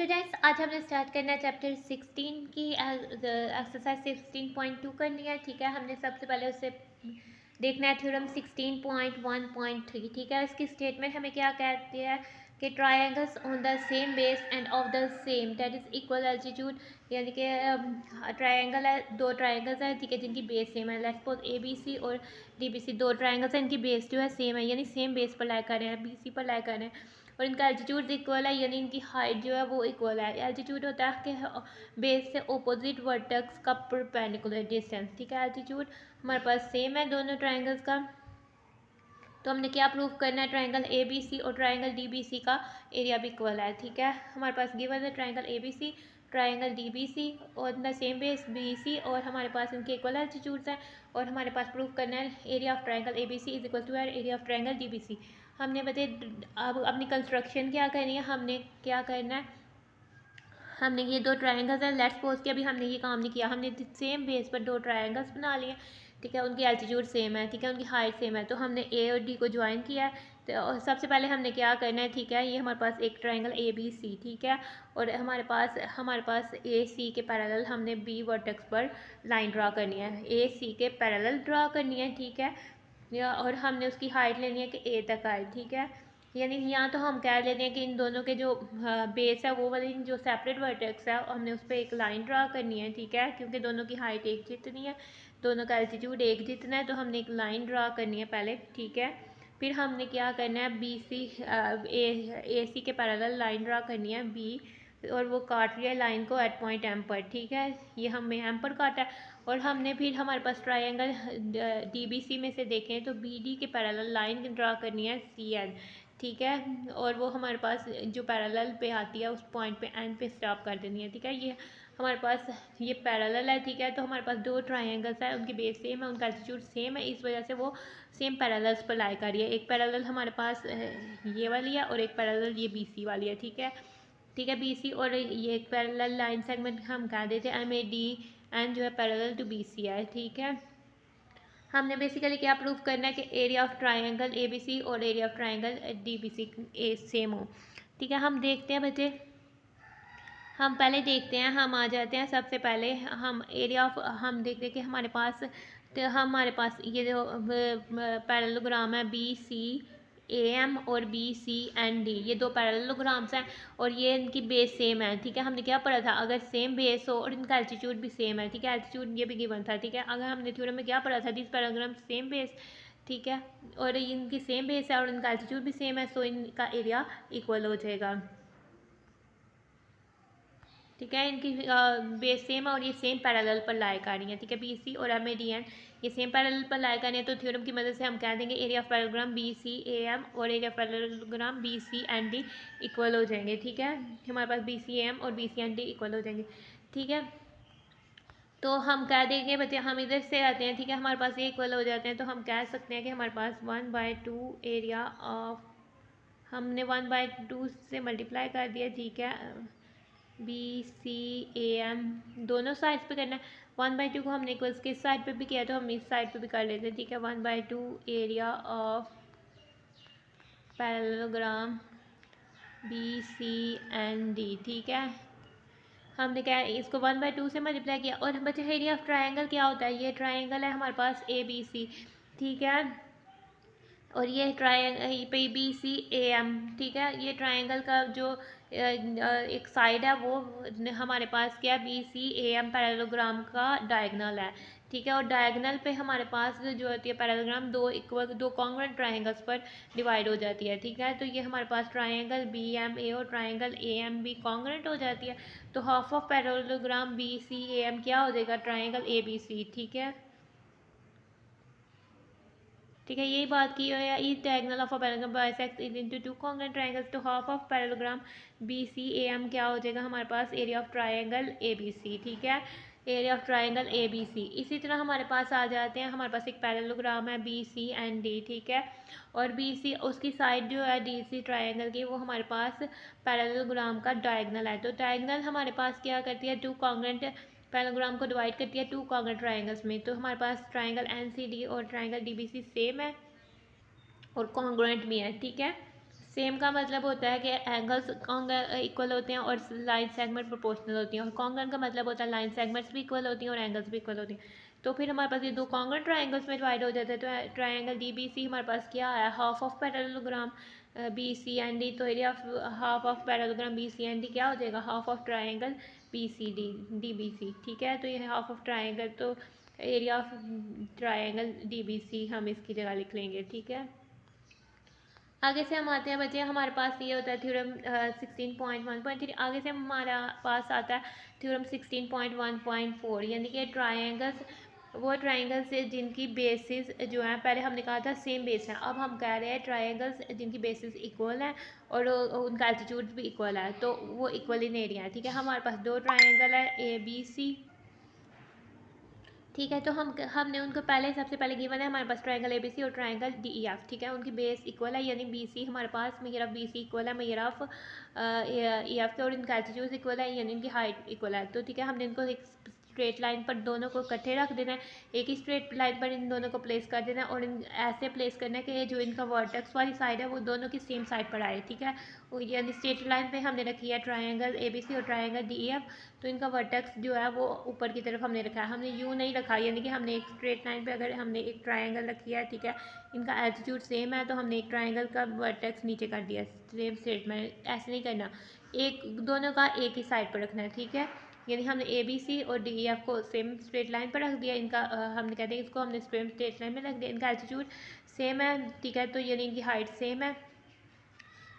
Students, आज हमने start करना है चैप्टर 16 की एक्सरसाइज 16.2 करनी है। ठीक है, हमने सबसे पहले उससे देखना है थ्योरम 16.1.3। ठीक है, इसकी स्टेटमेंट हमें क्या कहती है कि triangles on the same base end of the same that is equal altitude, यानी कि ट्रायंगल है, दो ट्रायंगल्स हैं, ठीक है, जिनकी बेस सेम है। Let's suppose A B C और डी बी सी दो ट्रायंगल्स हैं, इनकी बेस जो है सेम है, यानी सेम बेस पर लाई कर रहे हैं, बी सी पर लाई कर रहे हैं, और इनका एल्टीट्यूड इक्वल है, यानी इनकी हाइट जो है वो इक्वल है। एल्टीट्यूड होता है कि बेस से ओपोजिट वर्टेक्स का परपेंडिकुलर डिस्टेंस। ठीक है, एल्टीट्यूड हमारे पास सेम है दोनों ट्रायंगल्स का। तो हमने क्या प्रूव करना है, ट्रायंगल ए बी सी और ट्रायंगल डी बी सी का एरिया भी इक्वल है। ठीक है, हमारे पास गिवन है triangle A B C, triangle D B C और the same base B C, और हमारे पास इनके इक्वल एल्टीट्यूड्स हैं, और हमारे पास प्रूव करना है area of triangle A B C is equal to area of triangle D B C. हमने बता अब अपनी कंस्ट्रक्शन क्या करनी है, हमने क्या करना है, हमने ये दो ट्रायंगल्स हैं, लेट्स सपोज कि अभी हमने ये काम नहीं किया, हमने सेम बेस पर दो ट्रायंगल्स बना लिए। ठीक है, उनकी एल्टीट्यूड सेम है, ठीक है, उनकी हाइट सेम है, तो हमने ए और डी को ज्वाइन किया है। तो सबसे पहले हमने क्या करना है, ठीक है, ये हमारे पास एक ट्रायंगल ए बी सी, ठीक है, और हमारे पास ए सी के पैरेलल हमने बी वर्टेक्स पर लाइन ड्रा करनी है, ए सी के पैरेलल ड्रा करनी है। ठीक है, और हमने उसकी हाइट लेनी है कि ए तक आए। ठीक है, यानी यहाँ तो हम कह लेते हैं कि इन दोनों के जो बेस है वो वाली जो सेपरेट वर्टेक्स है हमने उस पर एक लाइन ड्रा करनी है। ठीक है, क्योंकि दोनों की हाइट एक जितनी है, दोनों का एल्टीट्यूड एक जितना है, तो हमने एक लाइन ड्रा करनी है पहले। ठीक है, फिर हमने क्या करना है, बी सी ए सी के पैरेलल लाइन ड्रा करनी है बी, और वो काट रही है लाइन को एट पॉइंट एम पर। ठीक है, ये हमने एम पर काटा है, और हमने फिर हमारे पास ट्रायंगल डी बी सी में से देखें तो बी डी के पैरेलल लाइन ड्रा करनी है सी एन। ठीक है, और वो हमारे पास जो पैरेलल पे आती है उस पॉइंट पे एन पे स्टॉप कर देनी है। ठीक है, ये हमारे पास ये पैरेलल है। ठीक है, तो हमारे पास दो ट्रायंगल्स है, उनकी बेस सेम है, उनका एल्टीट्यूड सेम है, इस वजह से वो सेम पैरेलल्स पर लाई कर रही है। एक पैरेलल हमारे पास ये वाली है और एक पैरेलल ये बी सी वाली है। ठीक है, ठीक है, बी सी और ये एक पैरेलल लाइन सेगमेंट हम कह देते हैं एम ए डी एन जो है पैरेलल टू बी सी है। ठीक है, हमने बेसिकली क्या प्रूव करना है कि area of triangle A B C और area of triangle D B C ए सेम हो। ठीक है, हम देखते हैं बच्चे, हम पहले देखते हैं, हम आ जाते हैं सबसे पहले हम एरिया ऑफ, हम देखते हैं कि हमारे पास ये जो पैरेललोग्राम है बी सी ए एम और बी सी एन डी, ये दो पैरेललोग्राम्स हैं और ये इनकी बेस सेम है। ठीक है, हमने क्या पढ़ा था, अगर सेम बेस हो और इनका एल्टीट्यूड भी सेम है, ठीक है, एल्टीट्यूड ये भी गिवन था। ठीक है, अगर हमने थ्योरम में क्या पढ़ा था, दिस पैरेललोग्राम सेम बेस, ठीक है, और इनकी सेम बेस है और इनका एल्टीट्यूड भी सेम है, सो इनका एरिया इक्वल हो जाएगा। ठीक है, इनकी बेस सेम है और ये सेम पैरेलल पर लाई कर रही है। ठीक है, बी सी और एम ए डी एन ये सेम पैरेलल पर लाई कर रही है, तो थ्योरम की मदद से हम कह देंगे area of parallelogram B C A M और area of parallelogram B C N D equal हो जाएंगे। ठीक है, हमारे पास बी सी एम और B C N D equal हो जाएंगे। ठीक है, तो हम कह देंगे बच्चे, हम इधर से आते हैं, ठीक है, हमारे पास ये इक्वल हो जाते हैं, तो हम कह सकते हैं कि हमारे पास 1/2 एरिया ऑफ, हमने 1/2 से मल्टीप्लाई कर दिया। ठीक है, बी सी ए एम दोनों साइड्स पे करना है। 1/2 को हमने इक्वल्स किस साइड पे भी किया तो हम इस साइड पे भी कर लेते हैं। ठीक है, 1/2 area of parallelogram B C N D. ठीक है, हमने क्या इसको 1/2 से मल्टीप्लाई किया, और बच्चे एरिया ऑफ ट्रायंगल क्या होता है, ये ट्रायंगल है हमारे पास ए बी सी। ठीक है, और ये ट्रायंगल पे बी सी ए एम। ठीक है, ये ट्रायंगल का जो एक साइड है वो हमारे पास क्या B C A M parallelogram का डायगनल है। ठीक है, और डायगनल पे हमारे पास जो होती है पैरेललोग्राम दो कॉन्ग्रुएंट ट्रायंगल्स पर डिवाइड हो जाती है। ठीक है, तो ये हमारे पास ट्रायंगल बी एम ए और triangle A M B congruent हो जाती है, तो half of parallelogram B C A M क्या हो जाएगा, ट्रायंगल ए बी सी। ठीक है, ठीक है, यही बात की है, each diagonal of a parallelogram bisects it into two congruent triangles, तो half of parallelogram B C A M क्या हो जाएगा हमारे पास, area of triangle A B C. ठीक है, area of triangle A B C. इसी तरह हमारे पास आ जाते हैं, हमारे पास एक पैरेललोग्राम है बी सी एंड डी। ठीक है, और बी सी उसकी साइड जो है डी सी ट्रायंगल की वो हमारे पास पैरेललोग्राम का डायगोनल है, तो डायगोनल हमारे पास क्या करती है, टू कॉन्ग्रुएंट पैरेललोग्राम को डिवाइड करती है टू कॉन्ग्रुएंट ट्रायंगल्स में, तो हमारे पास ट्रायंगल एन सी डी और triangle D B C same है और कॉन्ग्रुएंट भी है। ठीक है, सेम का मतलब होता है कि एंगल्स इक्वल होते हैं और लाइन सेगमेंट प्रोपोर्शनल होती हैं, और कॉन्ग्रुएंट का मतलब होता है लाइन सेगमेंट्स भी इक्वल होती हैं और एंगल्स भी इक्वल होती हैं। तो फिर हमारे पास ये दो कॉन्ग्रुएंट ट्राइंगल्स में डिवाइड हो जाते हैं। तो ट्राइंगल DBC हमारे पास क्या है, हाफ ऑफ पैरेललोग्राम BCND। तो area of half of parallelogram BCND क्या हो जाएगा, half of triangle BCD DBC। ठीक है, तो ये हाफ ऑफ ट्राइंगल, तो एरिया ऑफ ट्राइंगल DBC हम इसकी जगह लिख लेंगे। ठीक है, आगे से हम आते हैं बच्चे, हमारे पास ये होता है थ्योरम 16.1.3। आगे से हमारा पास आता है थ्योरम 16.1.4, यानी कि ट्राइंगल्स, वो ट्राइंगल्स जिनकी बेसिस जो है, पहले हमने कहा था सेम बेस है, अब हम कह रहे हैं ट्राइंगल्स जिनकी बेसिस इक्वल है और उनका एल्टीट्यूड भी इक्वल है, तो वो इक्वल इन एरिया है। ठीक है, हमारे पास दो ट्राइंगल है ABC। ठीक है, तो हमने उनको पहले सबसे पहले गिवन है हमारे पास ट्रायंगल ABC और ट्रायंगल DEF। ठीक है, उनकी बेस इक्वल है, यानी BC हमारे पास मेजर ऑफ BC इक्वल है मेजर ऑफ EF के, और इनका एल्टीट्यूड इक्वल है, यानी इनकी हाइट इक्वल है। तो ठीक है, हमने इनको एक स्ट्रेट लाइन पर दोनों को इकट्ठे रख देना है, एक ही स्ट्रेट लाइन पर इन दोनों को प्लेस कर देना है, और ऐसे प्लेस करना है कि जो इनका वर्टेक्स वाली साइड है वो दोनों की सेम साइड पर आए। ठीक है, यानी स्ट्रेट लाइन पे हमने रखी है ट्रायंगल ABC और ट्रायंगल DEF, तो इनका वर्टेक्स जो है वो ऊपर की तरफ हमने रखा है, हमने यूँ नहीं रखा, यानी कि हमने एक स्ट्रेट लाइन पे अगर हमने एक ट्रायंगल रखी है, ठीक है, इनका एल्टीट्यूड सेम है, तो हमने एक ट्रायंगल का वर्टेक्स नीचे कर दिया सेम स्ट्रेट में। ऐसे नहीं करना, एक दोनों का एक ही साइड पर रखना है। ठीक है, यानी हमने ABC और DEF को सेम स्ट्रेट लाइन पर रख दिया, इनका हमने कहते हैं इसको हमने सेम स्ट्रेट लाइन में रख दिया, इनका एल्टीट्यूड सेम है। ठीक है, तो यानी इनकी हाइट सेम है,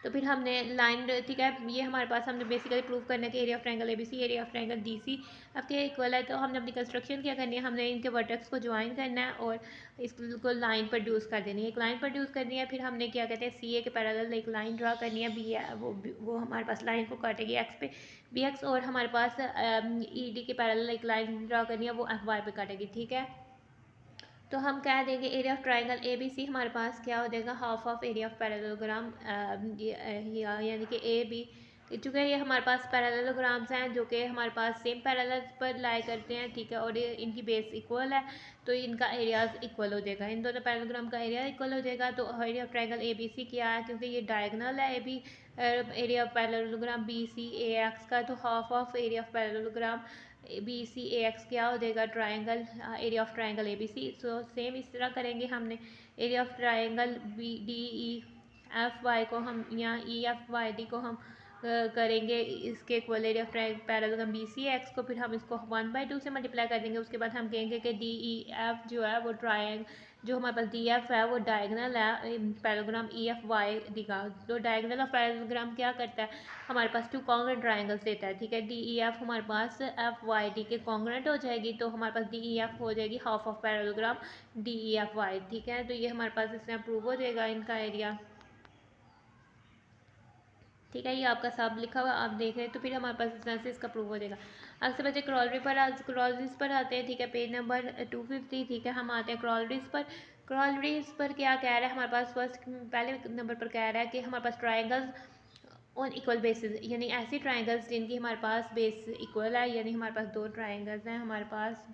तो फिर हमने लाइन, ठीक है, ये हमारे पास हमने बेसिकली प्रूव करना है कि area of triangle ABC area of triangle DC आपके इक्वल है। तो हमने अपनी कंस्ट्रक्शन क्या करनी है, हमने इनके वर्टेक्स को ज्वाइन करना है और इसको लाइन प्रोड्यूस कर देनी है, एक लाइन प्रोड्यूस करनी है। फिर हमने क्या कहते हैं CA के पैरेलल एक लाइन ड्रा करनी है, B है वो हमारे पास लाइन को काटेगी X पे BX, और हमारे पास ED के पैरेलल एक लाइन ड्रा करनी है, वो FY पे काटेगी। ठीक है, तो हम कह देंगे एरिया ऑफ ट्राइंगल ABC हमारे पास क्या हो जाएगा, half of area of parallelogram, यानी कि AB, चूँकि ये हमारे पास पैरेललोग्राम्स हैं जो कि हमारे पास सेम पैरेलल पर लाई करते हैं। ठीक है, और इनकी बेस इक्वल है, तो इनका एरियाज इक्वल हो जाएगा, इन दोनों पैरेललोग्राम का एरिया इक्वल हो जाएगा। तो एरिया ऑफ ट्राइंगल ABC क्या है, क्योंकि ये डायगोनल है AB, area of parallelogram BCAX का, तो half of area of parallelogram BCAX क्या हो जाएगा, triangle area of triangle ABC। So same इस तरह करेंगे, हमने एरिया ऑफ ट्राइंगल DEFY को हम, या EFYD को हम करेंगे इसके equal area of parallelogram BCX को, फिर हम इसको 1/2 से मल्टीप्लाई कर देंगे। उसके बाद हम कहेंगे कि DEF जो है वो जो हमारे पास DF है वो डायगोनल है पैरेललोग्राम EFY का। तो डायगोनल ऑफ पैरेललोग्राम क्या करता है, हमारे पास टू कॉन्ग्रुएंट ट्राइंगल्स देता है। ठीक है, DEF हमारे पास FYD के कॉन्ग्रुएंट हो जाएगी, तो हमारे पास DEF हो जाएगी हाफ ऑफ पैरेललोग्राम DEFY। ठीक है, तो ये हमारे पास इसमें प्रूव हो जाएगा इनका एरिया। ठीक है, ये आपका साफ लिखा हुआ आप देख रहे हैं, तो फिर हमारे पास इस तरह से इसका प्रूव हो जाएगा। अक्सर बच्चे क्रॉलरीज पर आते हैं। ठीक है, पेज नंबर 250। ठीक है, हम आते हैं क्रॉलरीज पर क्या कह रहा है हमारे पास, फर्स्ट पहले नंबर पर कह रहा है कि हमारे पास ट्राइंगल्स ऑन इक्वल बेसिस, यानी ऐसी ट्राइंगल्स जिनकी हमारे पास बेस इक्वल है, यानी हमारे पास दो ट्राइंगल्स हैं हमारे पास,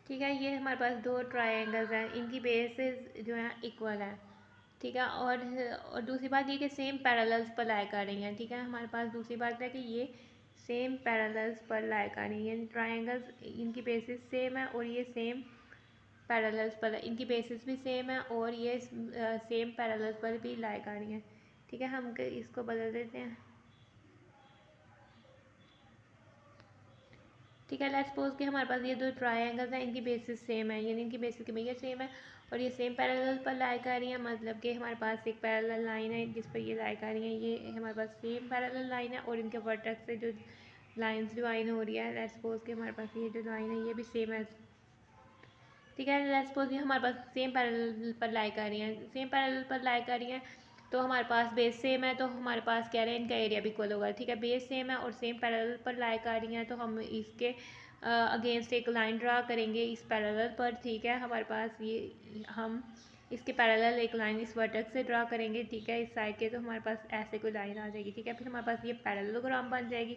ठीक है, ये हमारे पास दो ट्राइंगल्स हैं, इनकी बेसिस जो है इक्वल है। ठीक है, और दूसरी बात ये कि सेम पैरेलल्स पर लाई कर रही हैं। ठीक है, हमारे पास दूसरी बात है कि ये सेम पैरेलल्स पर लाई कर रही हैं, ट्राइंगल्स इनकी बेसिस सेम है और ये सेम पैरेलल्स पर, इनकी बेसिस भी सेम है और ये सेम पैरेलल्स पर भी लाई कर रही हैं। ठीक है, हम इसको बदल देते हैं। ठीक है, लेट्स सपोज कि हमारे पास ये दो ट्रायंगल्स हैं, इनकी बेसिस सेम है, यानी इनकी बेसिस की भैया सेम है और ये सेम पैरेलल पर लाई कर रही है, मतलब कि हमारे पास एक पैरेलल लाइन है जिस पर ये लाई कर रही है, ये हमारे पास सेम पैरेलल लाइन है और इनके वर्टेक्स से जो लाइंस ज्वाइन हो रही है, लेट्स सपोज कि हमारे पास ये जो लाइन है ये भी सेम है। ठीक है, लेट्स सपोज ये हमारे पास सेम पैरेलल पर लाई कर रही हैं, सेम पैरेलल पर लाई कर रही हैं, तो हमारे पास बेस सेम है, तो हमारे पास कह रहे हैं इनका एरिया भी इक्वल होगा। ठीक है, बेस सेम है और सेम पैरेलल पर लाई कर रही हैं, तो हम इसके अगेंस्ट एक लाइन ड्रा करेंगे इस पैरेलल पर। ठीक है, हमारे पास ये हम इसके पैरेलल एक लाइन इस वर्टेक्स से ड्रा करेंगे। ठीक है, इस साइड के, तो हमारे पास ऐसे कोई लाइन आ जाएगी। ठीक है, फिर हमारे पास ये पैरेललोग्राम बन जाएगी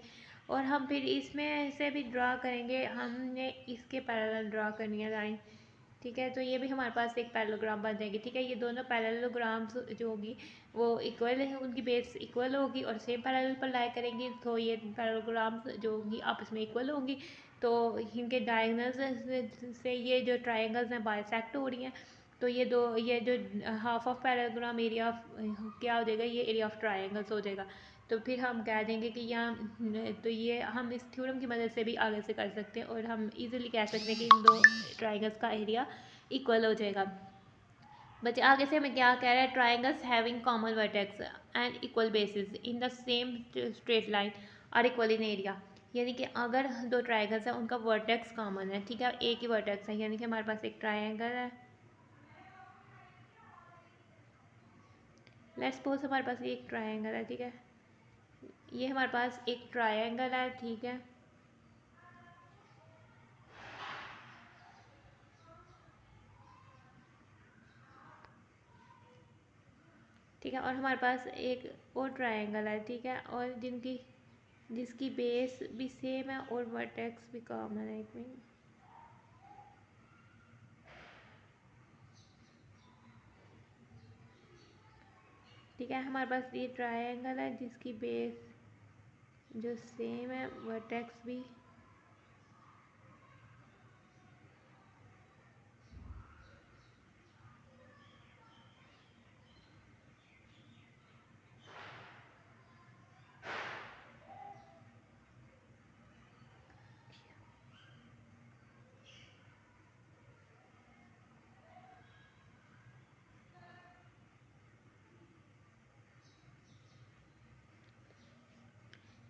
और हम फिर इसमें से भी ड्रा करेंगे, हमने इसके पैरेलल ड्रा करनी है लाइन। ठीक है। तो ये भी हमारे पास एक पैरेललोग्राम बन जाएगी, ठीक है। ये दोनों पैरेललोग्राम्स जो होगी वो इक्वल है, उनकी बेस इक्वल होगी और सेम पैरेलल पर लाई करेंगी, तो ये पैरेललोग्राम्स जो होंगी आपस में इक्वल होंगी, तो इनके डायगोनल्स से ये जो ट्राइंगल्स हैं बाइसेक्ट हो रही हैं। तो ये जो हाफ ऑफ पैरेललोग्राम एरिया क्या हो जाएगा, ये एरिया ऑफ ट्राइंगल्स हो जाएगा। तो फिर हम कह देंगे कि यहाँ, तो ये हम इस थ्योरम की मदद से भी आगे से कर सकते हैं और हम इजीली कह सकते हैं कि इन दो ट्राइंगल्स का एरिया इक्वल हो जाएगा। बच्चे आगे से हमें क्या कह रहा है, triangles having common vertex and equal bases in the same straight line are equal in area. यानी कि अगर दो ट्राइंगल्स हैं उनका वर्टेक्स कॉमन है, ठीक है, एक ही वर्टेक्स है, यानी कि हमारे पास एक ट्राइंगल है, लेट्स सपोज हमारे पास एक ट्राइंगल है, ठीक है, ये हमारे पास एक ट्राइंगल है, ठीक है, ठीक है, और हमारे पास एक और ट्राइंगल है, ठीक है, और जिसकी बेस भी सेम है और वर्टेक्स भी कॉमन है। एक मिनट, ठीक है, हमारे पास ये ट्राइंगल है जिसकी बेस जो सेम है, वर्टेक्स भी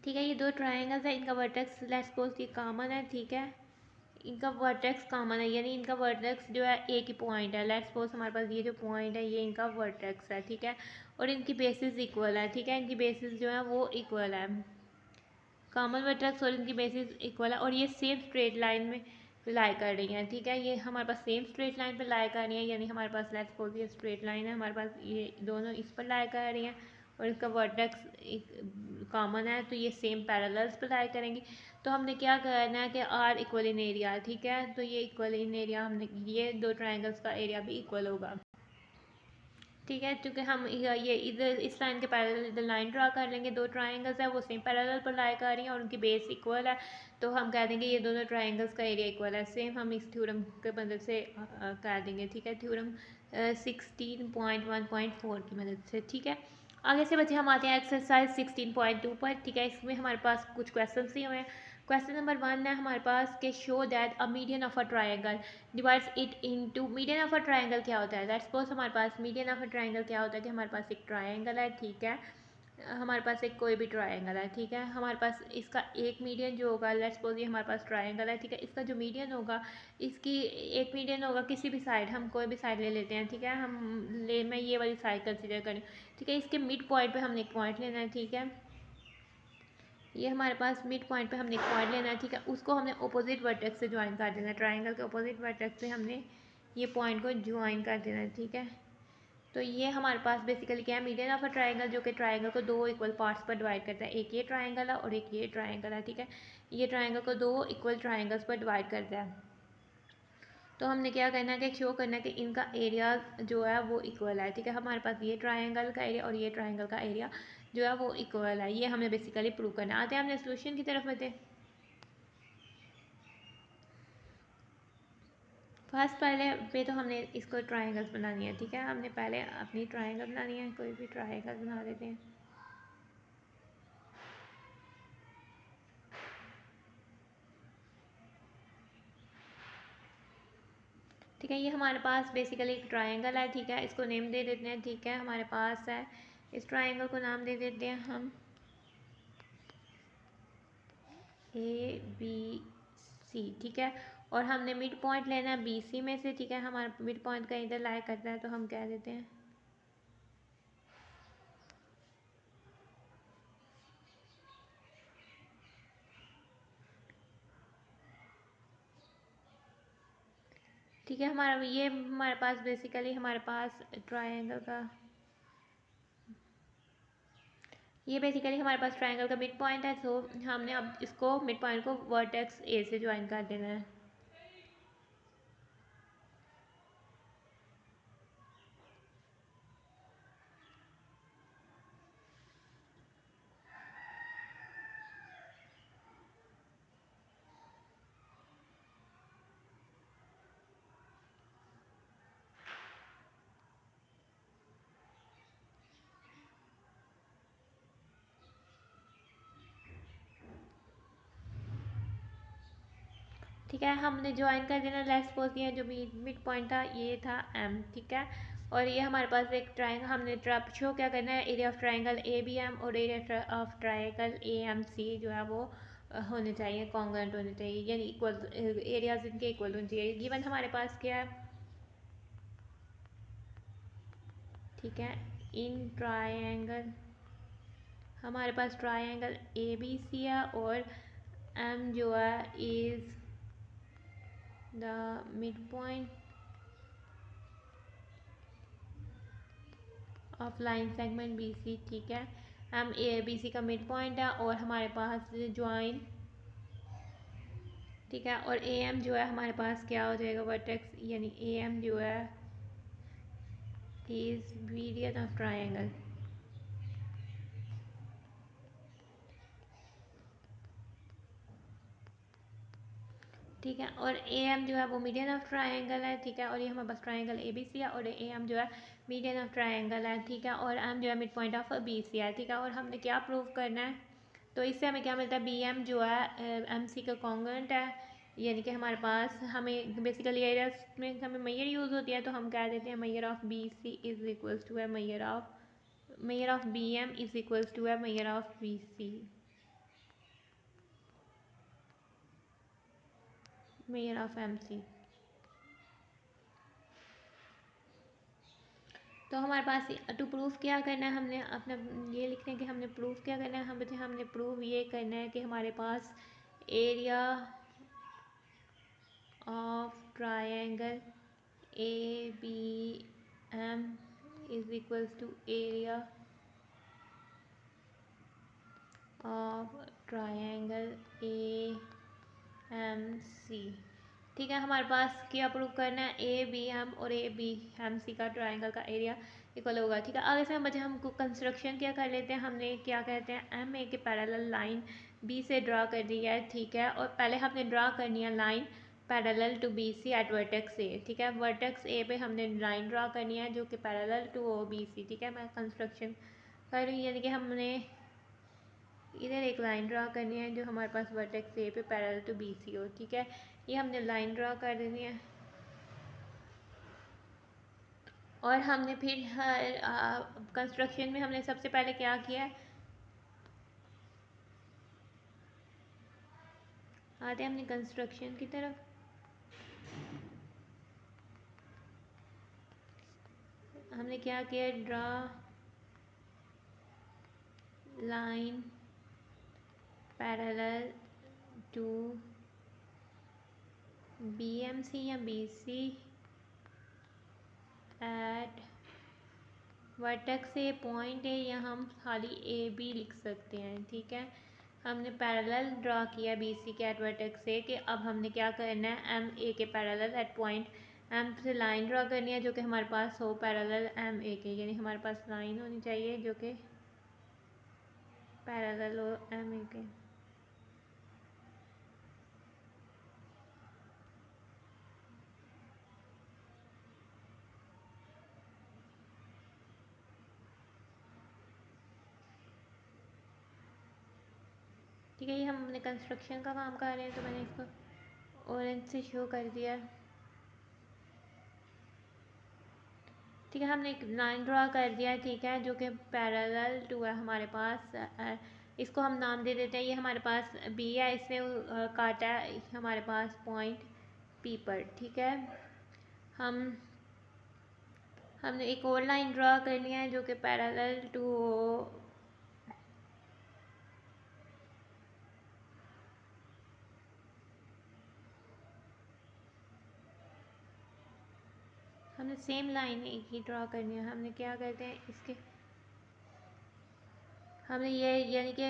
ठीक है। ये दो ट्राइंगल्स है, इनका वर्टेक्स लेट्स सपोज ये कॉमन है, ठीक है, इनका वर्टेक्स कॉमन है, यानी इनका वर्टेक्स जो है एक ही पॉइंट है। लेट्स सपोज हमारे पास ये जो पॉइंट है ये इनका वर्टेक्स है, ठीक है, और इनकी बेसिस इक्वल है, ठीक है, इनकी बेसिस जो है वो इक्वल है, कॉमन वर्टेक्स और इनकी बेसिस इक्वल है, और ये सेम स्ट्रेट लाइन में लाई कर रही हैं, ठीक है, ये हमारे पास सेम स्ट्रेट लाइन पर लाई कर रही हैं, यानी हमारे पास लेट्स सपोज ये स्ट्रेट लाइन है, हमारे पास ये दोनों इस पर लाई कर रही हैं और इसका वर्टेक्स कॉमन है, तो ये सेम पैरेलल्स पर लाई करेंगी। तो हमने क्या करना है कि आर इक्वल इन एरिया, ठीक है, तो ये इक्वल इन एरिया, हमने ये दो ट्राइंगल्स का एरिया भी इक्वल होगा, ठीक है, क्योंकि हम ये इधर इस लाइन के पैरेलल इधर लाइन ड्रा कर लेंगे, दो ट्राइंगल्स है वो सेम पैरेलल पर लाई कर रही हैं और उनकी बेस इक्वल है, तो हम कह देंगे ये दोनों ट्राइंगल्स का एरिया इक्वल है। सेम हम इस थ्योरम के मदद से कर देंगे, ठीक है, थ्योरम 16.1.4 की मदद से, ठीक है। आगे से बच्चे हम आते हैं एक्सरसाइज 16.2 पर, ठीक है, इसमें हमारे पास कुछ क्वेश्चन दिए हुए हैं। क्वेश्चन नंबर 1 है हमारे पास के show that a median of a triangle divides it into, median of a triangle क्या होता है, लेट्स सपोज हमारे पास मीडियन ऑफ अ ट्राइंगल क्या होता है कि हमारे पास एक ट्राइंगल है, ठीक है, हमारे पास एक कोई भी ट्राइंगल है, ठीक है, हमारे पास इसका एक मीडियन जो होगा, लेट्स सपोज ये हमारे पास ट्राइंगल है, ठीक है, इसका जो मीडियन होगा, इसकी एक मीडियन होगा किसी भी साइड, हम कोई भी साइड ले लेते हैं, ठीक है, मैं ये वाली साइड कंसिडर करें, ठीक है, इसके मिड पॉइंट पे हमने एक पॉइंट लेना है, ठीक है, ये हमारे पास मिड पॉइंट पे हमने एक पॉइंट लेना है, ठीक है, उसको हमने अपोजिट वर्टेक्स से ज्वाइन कर देना है, ट्राइंगल के अपोजिट वर्टेक्स से हमने ये पॉइंट को ज्वाइन कर देना है, ठीक है। तो ये हमारे पास बेसिकली क्या है, मीडियन ऑफ अ ट्राइंगल, जो कि ट्राइंगल को दो इक्वल पार्ट्स पर डिवाइड करता है, एक ये ट्राइंगल है और एक ये ट्राइंगल है, ठीक है, ये ट्राइंगल को दो इक्वल ट्राइंगल्स पर डिवाइड करता है। तो हमने क्या करना है कि शो करना है कि इनका एरिया जो है वो इक्वल है, ठीक है, हमारे पास ये ट्राइंगल का एरिया और ये ट्राइंगल का एरिया जो है वो इक्वल है, ये हमने बेसिकली प्रूव करना है। आते हैं हमने सोल्यूशन की तरफ बढ़ते। फर्स्ट पहले पे तो हमने इसको ट्राइंगल्स बनानी है, ठीक है, हमने पहले अपनी ट्राइंगल बनानी है, कोई भी ट्राइंगल बना देते हैं, ठीक है, ये हमारे पास बेसिकली एक ट्राइंगल है, ठीक है, इसको नेम दे देते हैं, ठीक है, हमारे पास है, इस ट्राइंगल को नाम दे देते हैं हम ABC, ठीक है, और हमने मिड पॉइंट लेना है BC में से, ठीक है, हमारा मिड पॉइंट का इधर लाई करता है, तो हम कह देते हैं ठीक है, हमारे पास बेसिकली हमारे पास ट्राइंगल का ये बेसिकली हमारे पास ट्राइंगल का मिड पॉइंट है, सो हमने अब इसको मिड पॉइंट को वर्टेक्स A से ज्वाइन कर देना है, ठीक है, हमने ज्वाइन कर देना लेट्स सपोज दिया जो मिड पॉइंट था ये था एम, ठीक है, और ये हमारे पास एक ट्राइंगल, हमने शो क्या करना है, area of triangle A B M और area of triangle A M C जो है वो होने चाहिए, कॉन्ग्रुएंट होने चाहिए, यानी इक्वल, एरियाज इनके इक्वल होने चाहिए। गिवन हमारे पास क्या है, ठीक है, इन ट्राइंगल हमारे पास ट्राइंगल ए बी सी है और एम जो है is the mid point of line segment B C, ठीक है, एम ए बी सी का मिड पॉइंट है और हमारे पास ज्वाइन, ठीक है, और ए एम जो है हमारे पास क्या हो जाएगा, वर्टेक्स, यानी ए एम जो है इज मीडियन ऑफ ट्राइंगल, ठीक है, और ए एम जो है वो मीडियन ऑफ ट्राइंगल है, ठीक है, और ये हमारे पास ट्राइंगल ए बी सी है और ए एम जो है मीडियन ऑफ ट्राइंगल है, ठीक है, और एम जो है mid point of B C है, ठीक है, और हमने क्या प्रूव करना है, तो इससे हमें क्या मिलता है, बी एम जो है एम सी का कॉन्ग्रुएंट है, यानी कि हमारे पास हमें बेसिकली एरियाज में हमें मैयर यूज़ होती है तो हम कह देते हैं मैयर of B C is equals to है मैयर of B M is equals to है मैयर ऑफ बी सी, मैयर ऑफ एम सी। तो हमारे पास टू प्रूफ क्या करना है, हमने अपना ये लिखना है कि हमने प्रूफ क्या करना है, हमने प्रूफ ये करना है कि हमारे पास area of triangle A B M is equals to area of triangle A M C, ठीक है, हमारे पास क्या प्रूव करना है, ए बी एम और ए बी एम सी का ट्राइंगल का एरिया इक्वल होगा, ठीक है। आगे से बच्चे हमको कंस्ट्रक्शन क्या कर लेते हैं, हमने क्या कहते हैं, एम ए के पैरेलल लाइन बी से ड्रा कर दी है, ठीक है, और पहले हमने ड्रा करनी है line parallel to B C at vertex A, ठीक है, वर्टेक्स ए पे हमने लाइन ड्रा करनी है जो कि parallel to O B C, ठीक है, मैं कंस्ट्रक्शन कर रही हूँ, यानी कि हमने इधर एक लाइन ड्रा करनी है जो हमारे पास वर्टेक्स ए पे पैरेलल टू बी सी हो, ठीक है, ये हमने लाइन ड्रा कर देनी है और हमने फिर कंस्ट्रक्शन में हमने सबसे पहले क्या किया, आते हमने कंस्ट्रक्शन की तरफ, हमने क्या किया, draw line parallel to B M C या B C at vertex A point है, या हम खाली ए बी लिख सकते हैं, ठीक है, हमने पैरेलल ड्रा किया बी सी के एट वर्टेक्स ए के, अब हमने क्या करना है, एम ए के पैरेलल एट पॉइंट एम से लाइन ड्रा करनी है जो कि हमारे पास हो पैरेलल एम ए के, यानी हमारे पास लाइन होनी चाहिए जो कि पैरेलल हो एम ए के, ठीक है, ये हम अपने कंस्ट्रक्शन का काम कर रहे हैं तो मैंने इसको ऑरेंज से शो कर दिया, ठीक है, हमने एक लाइन ड्रा कर दिया, ठीक है, जो कि पैरेलल टू है हमारे पास, इसको हम नाम दे देते हैं, ये हमारे पास बी है, इसने काटा है हमारे पास पॉइंट पी पर, ठीक है, हमने एक और लाइन ड्रा करनी है जो कि पैरेलल टू हमने सेम लाइन एक ही ड्रा करनी है, हमने क्या करते हैं इसके, हमने ये यानी कि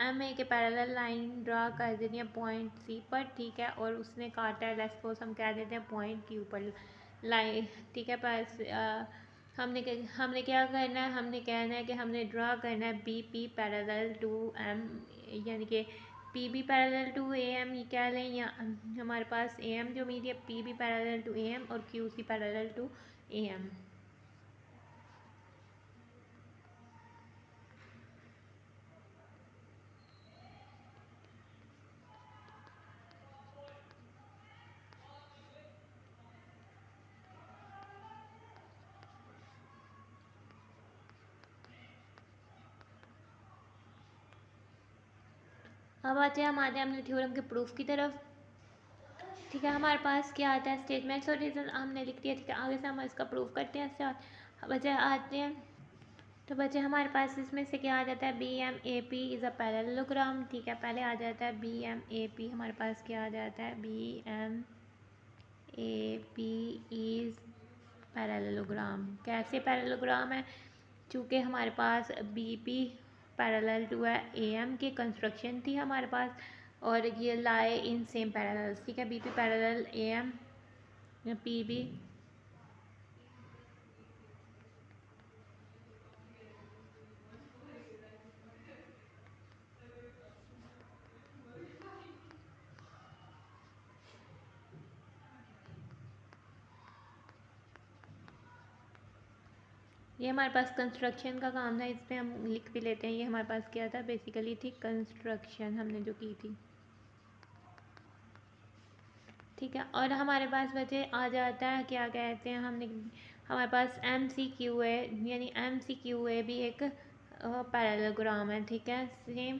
एम ए के पैरेलल लाइन ड्रा कर देनी है पॉइंट सी पर, ठीक है, और उसने काटा है, लेट्स सपोज हम कह देते हैं पॉइंट क्यू पर लाइन, ठीक है, पास हमने क्या करना है, हमने कहना है कि हमने ड्रा करना है B P parallel to M, यानी कि P B parallel to A M, ये क्या लें, या हमारे पास ए एम जो मीडिया P B parallel to A M और Q C parallel to A M, अब आते हैं हमारे हमने थ्योरम के प्रूफ की तरफ। ठीक है, हमारे पास क्या आता है, स्टेटमेंट्स और रीज़न हमने लिख दिया। ठीक है, आगे से हम इसका प्रूफ करते हैं। इससे बच्चे आते हैं, तो बच्चे हमारे पास इसमें से क्या आ जाता है, B M A P is a parallelogram. ठीक है, पहले आ जाता है बी एम ए पी, हमारे पास क्या आ जाता है, B M A P is parallelogram. कैसे पैरेललोग्राम है, चूँकि हमारे पास बी पी पैरेलल टू है ए एम की कंस्ट्रक्शन थी हमारे पास, और ये लाए इन सेम पैरेलल्स। ठीक है, B P parallel A M, P B ये हमारे पास कंस्ट्रक्शन का काम था, इस पर हम लिख भी लेते हैं। ये हमारे पास क्या था, बेसिकली थी कंस्ट्रक्शन हमने जो की थी। ठीक है, और हमारे पास बच्चे आ जाता है, क्या कहते हैं, हमारे पास एम सी क्यू है, यानी एम सी क्यू ए भी एक पैरेललोग्राम है। ठीक है, सेम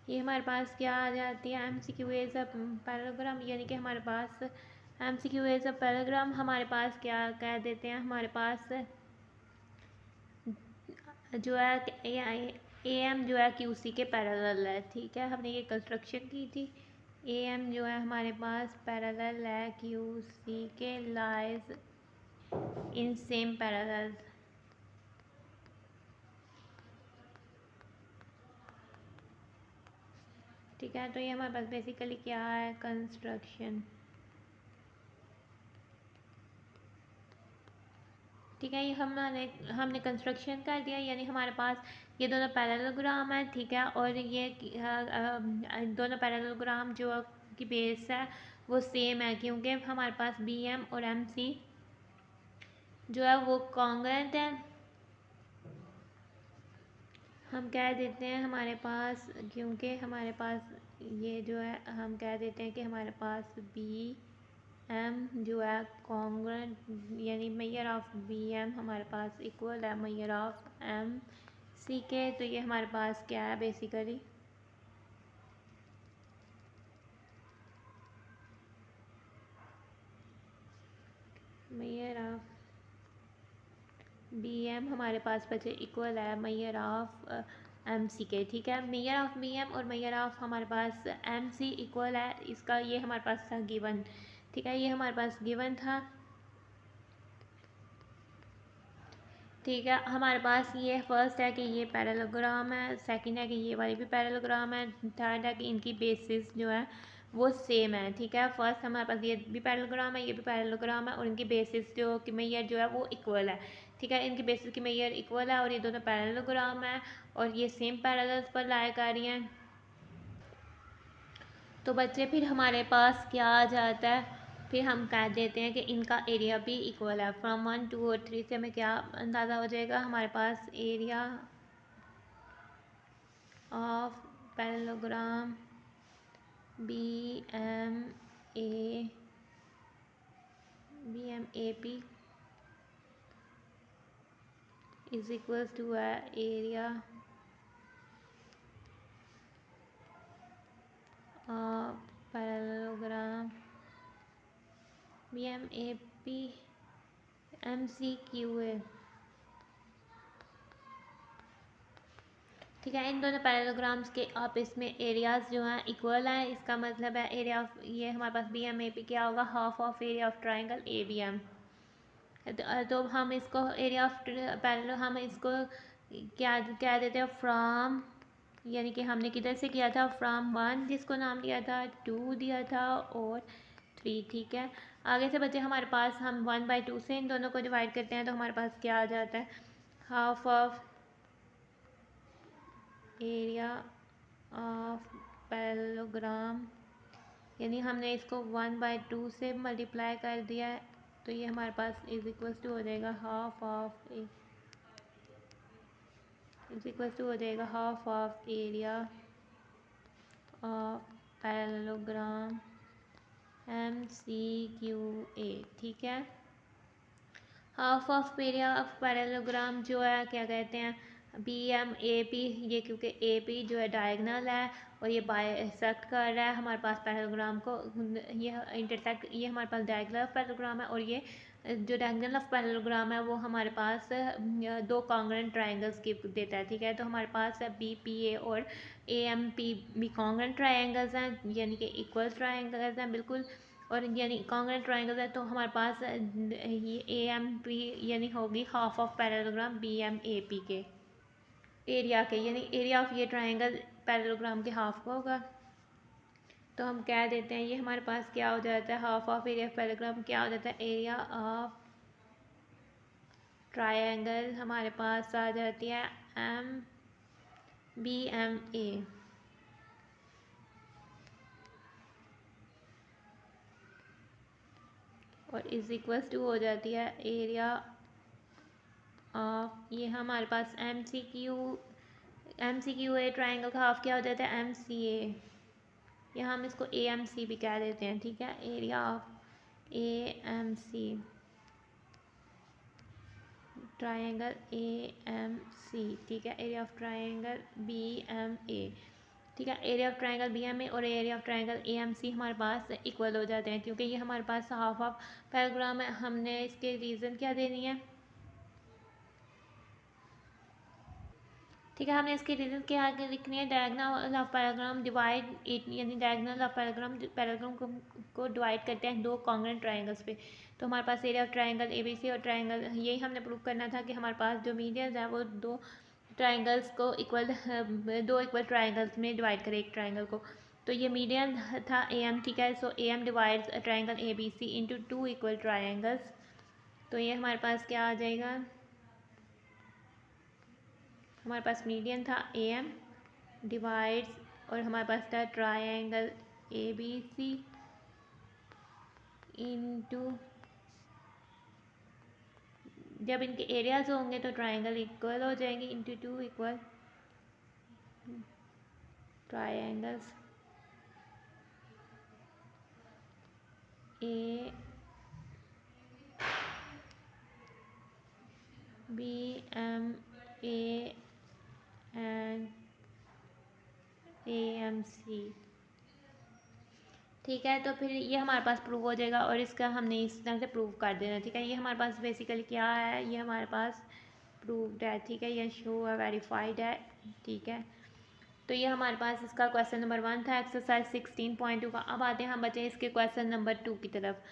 ये हमारे पास क्या आ जाती है, M C Q as a parallelogram, यानी कि हमारे पास M C Q as a parallelogram हमारे पास क्या कह देते हैं, हमारे पास जो है ए एम जो है क्यू सी के पैरेलल है। ठीक है, हमने ये कंस्ट्रक्शन की थी। ए एम जो है हमारे पास पैरेलल है क्यू सी के, लाइज इन सेम पैरेलल। ठीक है, तो ये हमारे पास बेसिकली क्या है, कंस्ट्रक्शन। ठीक है, ये हमने कंस्ट्रक्शन कर दिया, यानी हमारे पास ये दोनों पैरेललोग्राम है। ठीक है, और ये दोनों पैरेललोग्राम जो की बेस है वो सेम है, क्योंकि हमारे पास बी एम और एम सी जो है वो कॉन्ग्रुएंट है। हम कह देते हैं हमारे पास, क्योंकि हमारे पास ये जो है, हम कह देते हैं कि हमारे पास बी एम जो है कॉन्ग्रुएंट, यानी मेजर ऑफ बी एम हमारे पास इक्वल है मेजर ऑफ एम सी के। तो ये हमारे पास क्या है, basically measure of B M हमारे पास बचे इक्वल है मेजर ऑफ एम सी के। ठीक है, मेजर ऑफ बी एम और मेजर ऑफ हमारे पास एम सी इक्वल है, इसका ये हमारे पास था गिवन। ठीक है, ये हमारे पास गिवन था। ठीक है, हमारे पास ये फर्स्ट है कि ये पैरेललोग्राम है, सेकंड है कि ये वाली भी पैरेललोग्राम है, थर्ड है कि इनकी बेसिस जो है वो सेम है। ठीक है, फर्स्ट हमारे पास ये भी पैरेललोग्राम है, ये भी पैरेललोग्राम है, और इनकी बेसिस जो कि मेजर जो है वो इक्वल है। ठीक है, इनकी बेसिस की मेजर इक्वल है, और ये दोनों पैरेललोग्राम है, और ये सेम पैरेलल्स पर लाया कर रही हैं। तो बच्चे फिर हमारे पास क्या आ जाता है, फिर हम कह देते हैं कि इनका एरिया भी इक्वल है। फ्रॉम 1 2 और 3 से हमें क्या अंदाज़ा हो जाएगा, हमारे पास area of parallelogram B M A P is equal to area of parallelogram B M A P M C Q A. ठीक है, इन दोनों पैरेललोग्राम्स के आपस में एरियाज जो हैं इक्वल हैं, इसका मतलब है एरिया ऑफ, ये हमारे पास बी एम ए पी क्या होगा, half of area of triangle A B M. तो हम इसको एरिया ऑफ पैरेलल हम इसको क्या कह देते हैं, फ्रॉम, यानी कि हमने किधर से किया था, फ्रॉम 1 जिसको नाम दिया था, 2 दिया था, और 3। ठीक है, आगे से बच्चे हमारे पास हम 1/2 से इन दोनों को डिवाइड करते हैं, तो हमारे पास क्या आ जाता है, half of area of parallelogram, यानी हमने इसको 1/2 से मल्टीप्लाई कर दिया है, तो ये हमारे पास इज इक्वल टू हो जाएगा half of half of area of parallelogram M C Q A. ठीक है, half of area of parallelogram जो है क्या कहते हैं, बी एम ए पी। ये क्योंकि ए पी जो है डायगनल है और ये बाइसेक्ट कर रहा है हमारे पास पैरेललोग्राम को, ये इंटरसेक्ट, ये हमारे पास डायगनल ऑफ पैरेललोग्राम है। और ये जो डायगनल ऑफ पैरेललोग्राम है वो हमारे पास दो कॉन्ग्रुएंट ट्रायंगल्स की देता है, ठीक है। तो हमारे पास बी पी ए और ए एम पी भी कॉन्ग्रुएंट ट्रायंगल्स हैं, यानी कि इक्वल ट्रायंगल्स हैं बिल्कुल। और यानी कॉन्ग्रुएंट ट्रायंगल है तो हमारे पास ये ए एम पी यानी होगी half of parallelogram B M A P के एरिया के, यानी एरिया ऑफ ये ट्रायंगल पैरेललोग्राम के हाफ का होगा। तो हम कह देते हैं ये हमारे पास क्या हो जाता है, half of area of parallelogram क्या हो जाता है, एरिया ऑफ ट्रायंगल हमारे पास आ जाती है एम बी एम ए। और इज इक्वल्स टू हो जाती है एरिया ऑफ, ये हमारे पास M C Q A triangle का हाफ क्या हो जाता है, एम सी ए, या हम इसको ए एम सी भी कह देते हैं, ठीक है। Area of A M C triangle A M C, ठीक है। Area of triangle B M A, ठीक है। Area of triangle B M A और area of triangle A M C हमारे पास इक्वल हो जाते हैं क्योंकि ये हमारे पास हाफ ऑफ पैराग्राम है। हमने इसके रीज़न क्या देनी है, ठीक है। हमने इसके रीजन के आगे लिखनी है, डायगोनल ऑफ पैराग्राम डिवाइड इट, यानी डायगोनल ऑफ पैराग्राम को डिवाइड करते हैं दो कॉन्ग्रुएंट ट्रायंगल्स पे। तो हमारे पास एरिया ऑफ ट्रायंगल एबीसी और ट्रायंगल, यही हमने प्रूव करना था कि हमारे पास जो मीडियंस है वो दो ट्रायंगल्स को दो इक्वल ट्रायंगल्स में डिवाइड करें एक ट्रायंगल को। तो ये मीडियन था ए एम, ठीक है। So A M divides triangle A B C into two equal triangles. तो ये हमारे पास क्या आ जाएगा, हमारे पास मीडियन था ए एम डिवाइड्स और हमारे पास था triangle A B C into, जब इनके एरियाज होंगे तो ट्रायंगल इक्वल हो जाएंगे, into two equal triangles A B M A and A M C, ठीक है। तो फिर ये हमारे पास प्रूव हो जाएगा और इसका हमने इस तरह से प्रूव कर देना, ठीक है। ये हमारे पास बेसिकली क्या है, ये हमारे पास प्रूव्ड है, ठीक है। ये शो है, वेरीफाइड है, ठीक है। तो ये हमारे पास इसका क्वेश्चन नंबर 1 था एक्सरसाइज 16.2 का। अब आते हैं हम बच्चे इसके क्वेश्चन नंबर 2 की तरफ,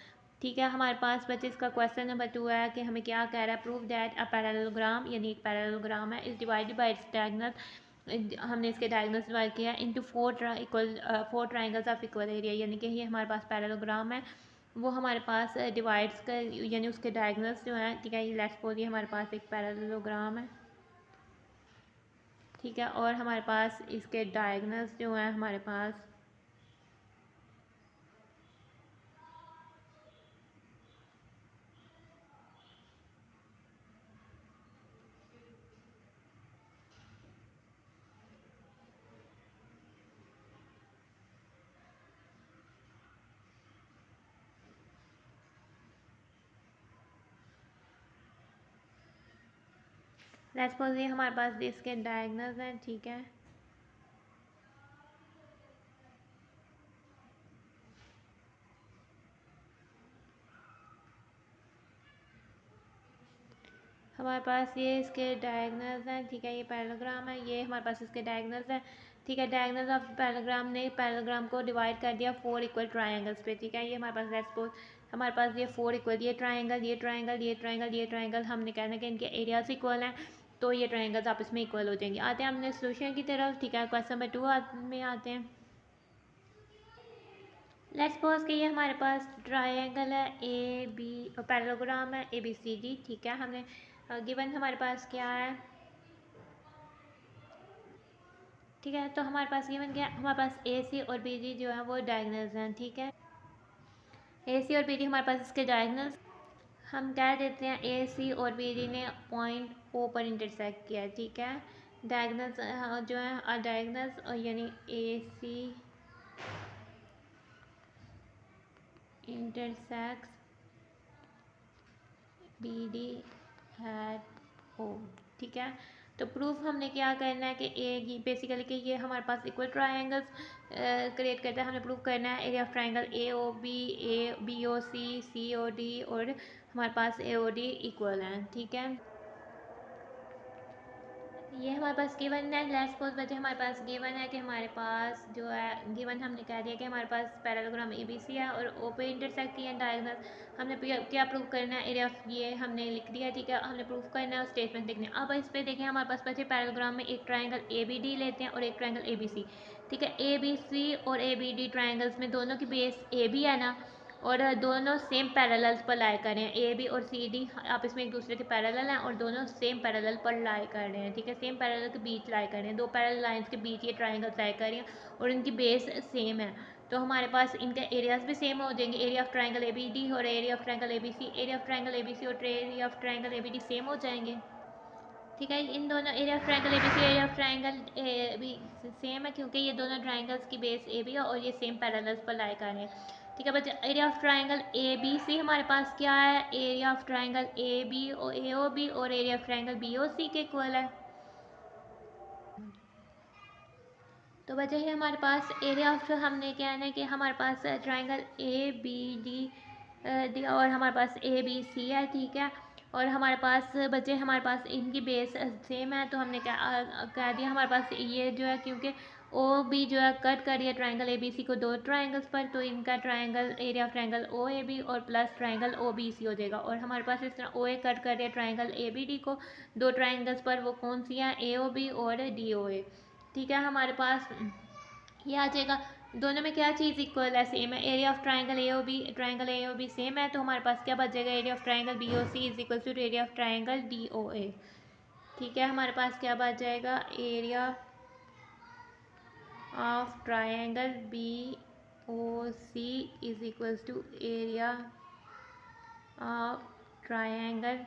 ठीक है। हमारे पास बच्चे इसका क्वेश्चन नंबर 2 है कि हमें क्या कह रहा है, प्रूव दैट अ पैरेललोग्राम, यानी एक पैरेललोग्राम है, is divided by its diagonal, हमने इसके डायगोनल्स डिवाइड किया into four triangles of equal area, यानी कि ये हमारे पास पैरेललोग्राम है, वो हमारे पास डिवाइड्स का यानी उसके डायगोनल्स जो हैं, ठीक है। ये लेट्स सपोज ये हमारे पास एक पैरेललोग्राम है, ठीक है। और हमारे पास इसके डायगोनल्स जो हैं हमारे पास लेट्स सपोज ये हमारे पास इसके डायगोनल्स हैं, ठीक है। हमारे पास ये इसके डायगोनल्स हैं, ठीक है। ये पैरेललोग्राम है, ये हमारे पास इसके डायगोनल्स हैं, ठीक है। डायगोनल्स ऑफ पैरेललोग्राम ने पैरेललोग्राम को डिवाइड कर दिया 4 इक्वल ट्रायंगल्स पे, ठीक है। ये हमारे पास लेट्स सपोज हमारे पास ये 4 इक्वल, ये ट्रायंगल, ये ट्रायंगल, ये ट्रायंगल, ये ट्रायंगल, हमने कहना कि इनके एरियाज इक्वल हैं, तो ये ट्रायंगल्स आपस में इक्वल हो जाएंगे। आते हैं हमने सोल्यूशन की तरफ, ठीक है। क्वेश्चन नंबर 2 में आते हैं। लेट्स सपोज कि ये हमारे पास ट्रायंगल है ए बी, पैरेललोग्राम है ए बी सी डी, ठीक है। हमने गिवन हमारे पास क्या है, ठीक है। तो हमारे पास गिवन क्या है, हमारे पास ए सी और बी डी जो है वो डायगोनल्स हैं, ठीक है। ए सी और बी डी हमारे पास इसके डायगोनल्स, हम कह देते हैं ए सी और बी डी ने पॉइंट ओ पर इंटरसेक्ट किया, ठीक है। डायगोनल्स जो है डायगोनल्स, यानी ए सी इंटरसेक्ट्स बी डी हैट ओ। ठीक है, तो प्रूफ हमने क्या करना है कि ए बेसिकली कि ये हमारे पास इक्वल ट्रायंगल्स क्रिएट करता है। हमें प्रूफ करना है area of triangle A O B, A B O C O D और हमारे पास ए ओ डी इक्वल है। ठीक है, ये हमारे पास गिवन है। लेट्स सपोज बच्चे हमारे पास गिवन है कि हमारे पास जो है गिवन हमने कह दिया कि हमारे पास पैरेललोग्राम ए बी सी है और ओ पे इंटरसेक्ट किया डायगोनल। हमने क्या प्रूफ करना है, एरिया ऑफ ये हमने लिख दिया। ठीक है, हमने प्रूफ करना है और स्टेटमेंट लिखने। अब इस पे देखें हमारे पास बच्चे पैरेललोग्राम में एक ट्राइंगल ए बी डी लेते हैं और एक ट्राइंगल ए बी सी। ठीक है, ए बी सी और ए बी डी ट्राइंगल्स में दोनों की बेस ए बी है ना, और दोनों सेम पैरेलल्स पर लाई कर रहे हैं। ए बी और सी डी आपस में एक दूसरे के पैरेलल हैं और दोनों सेम पैरेलल पर लाई कर रहे हैं। ठीक है, सेम पैरेलल के बीच लाई कर रहे हैं, दो पैरेलल लाइंस के बीच ये ट्राइंगल्स लाई कर रही हैं और इनकी बेस सेम है। तो हमारे पास इनके एरियाज भी सेम हो जाएंगे, area of triangle A B D और area of triangle A B C. Area of triangle A B C और area of triangle A B D same हो जाएंगे। ठीक है, इन दोनों area of triangle A B C area of triangle A B same है क्योंकि ये दोनों ट्राइंगल्स की बेस ए बी है और ये सेम पैरेलल्स पर लाई कर रहे हैं। ठीक है बच्चे, area of triangle A B C हमारे पास क्या है, area of triangle A B और ए ओ बी और area of triangle B O C के इक्वल है। तो बच्चे ये हमारे पास एरिया ऑफ हमने क्या है ना कि हमारे पास ट्राइंगल ए बी डी और हमारे पास ए बी सी है। ठीक है, और हमारे पास बच्चे हमारे पास इनकी बेस सेम है। तो हमने क्या कह दिया, हमारे पास ये जो है क्योंकि ओ बी जो है कट कर दिया ट्राइंगल ए बी सी को दो ट्राइंगल्स पर, तो इनका triangle area of triangle O A B और plus triangle O B C हो जाएगा। और हमारे पास इस तरह ओ ए कट कर दिया ट्राइंगल ए बी डी को दो ट्राइंगल्स पर, वो कौन सी हैं, ए ओ बी और डी ओ ए। ठीक है, हमारे पास ये आ जाएगा। दोनों में क्या चीज़ इक्वल है, सेम है। Area of triangle A O B same है, तो हमारे पास क्या बच जाएगा, area of triangle B O C is equal to area of triangle D O A. ठीक है, हमारे पास क्या बच जाएगा, area of triangle B O C is equal to area of triangle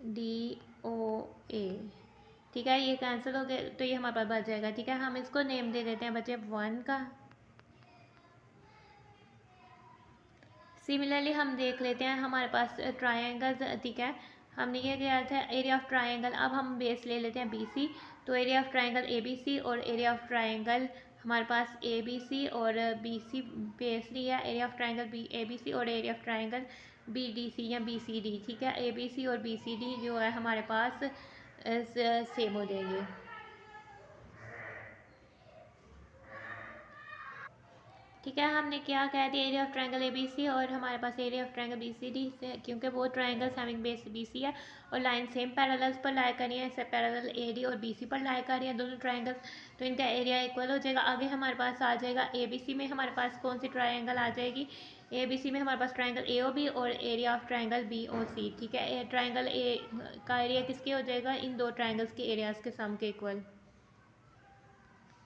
D O A. ठीक है, ये कैंसिल हो गया तो ये हमारे पास बच जाएगा। ठीक है, हम इसको नेम दे देते हैं बच्चे 1 का। सिमिलरली हम देख लेते हैं हमारे पास ट्रायंगल्स। ठीक है, हमने ये किया था एरिया ऑफ ट्रायंगल। अब हम बेस ले लेते हैं बी सी, तो area of triangle A B C और एरिया ऑफ ट्रायंगल हमारे पास ए बी सी और बी सी बेस लिया, area of triangle B A B C और area of triangle B D C या बी सी डी। ठीक है, ए बी सी और बी सी डी जो है हमारे पास सेम हो जाएंगे। ठीक है, हमने क्या कह दिया, area of triangle A B C और हमारे पास area of triangle B C D, क्योंकि वो triangles having base B C है और लाइन सेम पैरेलल्स पर लाई कर रही है, पैरेलल ए डी और बी सी पर लाई कर रही है दोनों ट्रायंगल्स, तो इनका एरिया इक्वल हो जाएगा। आगे हमारे पास आ जाएगा ए बी सी में हमारे पास कौन सी ट्रायंगल आ जाएगी, ए बी सी में हमारे पास ट्रायंगल ए ओ बी और area of triangle B O C. ठीक है, ट्रायंगल ए का एरिया किसके हो जाएगा, इन दो ट्रायंगल्स के एरियाज के सम के इक्वल।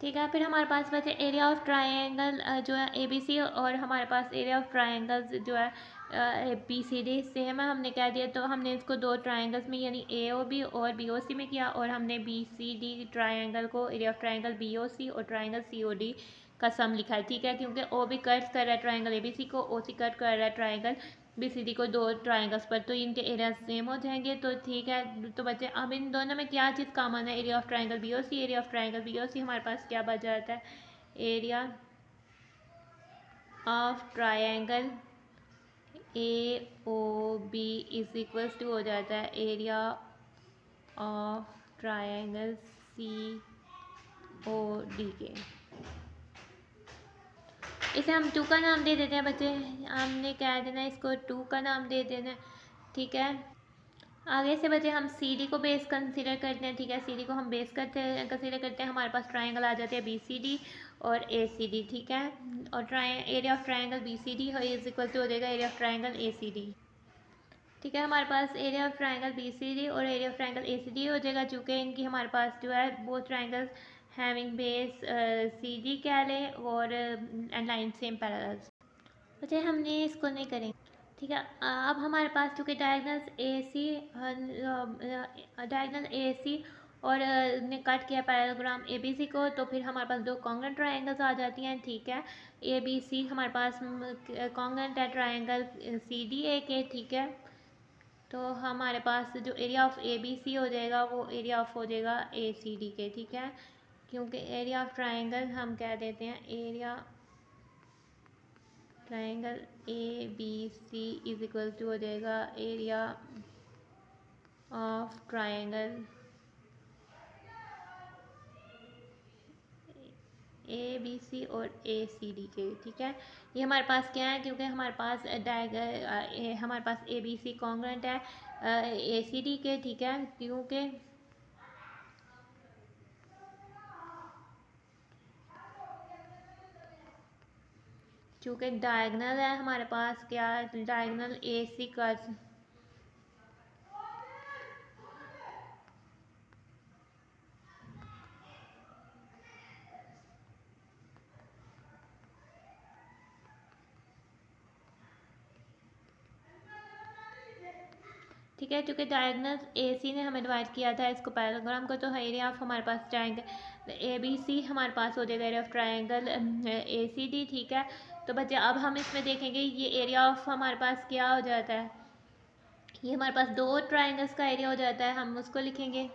ठीक है, फिर हमारे पास बचे एरिया ऑफ ट्रायंगल जो है ए बी सी और हमारे पास एरिया ऑफ ट्रायंगल्स जो है बी सी डी सेम है। हमने क्या दिया, तो हमने इसको दो ट्रायंगल्स में यानी ए ओ बी और बी ओ सी में किया और हमने बी सी डी ट्रायंगल को area of triangle B O C और ट्रायंगल सी ओ डी का सम लिखा है। ठीक है, क्योंकि ओ बी कट कर रहा है ट्रायंगल ए बी सी को, ओ सी कट कर रहा है ट्रायंगल बी सी डी को दो ट्राइंगल्स पर, तो इनके एरिया सेम हो जाएंगे। तो ठीक है, तो बच्चे अब इन दोनों में क्या चीज़ कॉमन है, area of triangle B O C, area of triangle B O C हमारे पास क्या बच जाता है, area of triangle A O B is equals to हो जाता है area of triangle C O D के। इसे हम 2 का नाम दे देते हैं बच्चे, हमने क्या देना है, इसको 2 का नाम दे देना है। ठीक है, आगे से बच्चे हम सी डी को बेस कंसीडर करते हैं। ठीक है, सी डी को हम बेस कंसीडर करते हैं। हमारे पास ट्रायंगल आ जाते हैं बी सी डी और ए सी डी। ठीक है, और area of triangle B C D is equal to हो जाएगा area of triangle A C D. ठीक है, हमारे पास area of triangle B C D और area of triangle A C D हो जाएगा, चूँकि इनकी हमारे पास जो है वो triangles having base C D कह लें और एंड लाइन सेम पैरेलल्स। बच्चे हमने इसको नहीं करेंगे। ठीक है, अब हमारे पास चूँकि डायगनल्स ए सी और ने कट किया पैरेललोग्राम ए बी सी को, तो फिर हमारे पास दो कॉन्ग्रुएंट ट्रायंगल्स आ जाती हैं। ठीक है, ए बी सी हमारे पास कॉन्ग्रुएंट है ट्रायंगल सी डी ए के। ठीक है, तो हमारे पास जो area of A B C हो जाएगा वो एरिया ऑफ हो जाएगा ए सी डी के, ठीक है, क्योंकि एरिया ऑफ ट्राइंगल हम कह देते हैं area triangle A B C is equal to हो जाएगा area of triangle A B C और ए सी डी के, ठीक है। ये हमारे पास क्या है, क्योंकि हमारे पास हमारे पास ए बी सी कॉन्ग्रुएंट है ए सी डी के, ठीक है, क्योंकि चूँकि डायगनल है हमारे पास क्या डायगनल ए सी का, ठीक है, क्योंकि डायगनल ए सी ने हमें डिवाइड किया था इसको पैराग्राम को, तो एरिया ऑफ हमारे पास ट्राइंगल ए बी सी हमारे पास हो जाएगा area of triangle A C D, ठीक है। तो बच्चे अब हम इसमें देखेंगे ये एरिया ऑफ हमारे पास क्या हो जाता है, ये हमारे पास दो ट्राइंगल्स का एरिया हो जाता है, हम उसको लिखेंगे,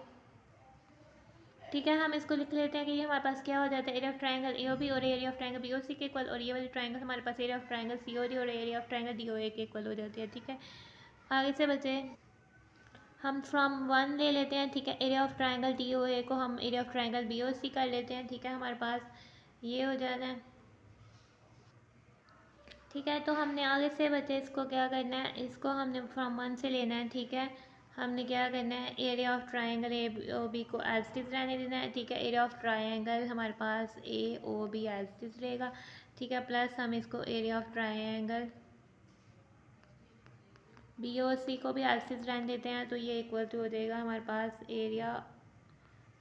ठीक है। हम इसको लिख लेते हैं कि ये हमारे पास क्या हो जाता है area of triangle A O B और area of triangle B O C के इक्वल, और ये वाली ट्राइंगल हमारे पास area of triangle C O D और area of triangle D O A के इक्वल हो जाती है, ठीक है। आगे से बच्चे हम फ्रॉम वन ले लेते हैं, ठीक है, area of triangle D O A को हम area of triangle B O C कर लेते हैं, ठीक है, हमारे पास ये हो जाना है, ठीक है। तो हमने आगे से बच्चे इसको क्या करना है, इसको हमने फ्रॉम वन से लेना है, ठीक है। हमने क्या करना है area of triangle A O B को एज इट इज़ रहने देना है, ठीक है। एरिया ऑफ ट्राइंगल हमारे पास A O B as it is रहेगा, ठीक है, प्लस हम इसको area of triangle B O C को भी एज इट इज़ रहने देते हैं, तो ये इक्वल टू हो जाएगा हमारे पास area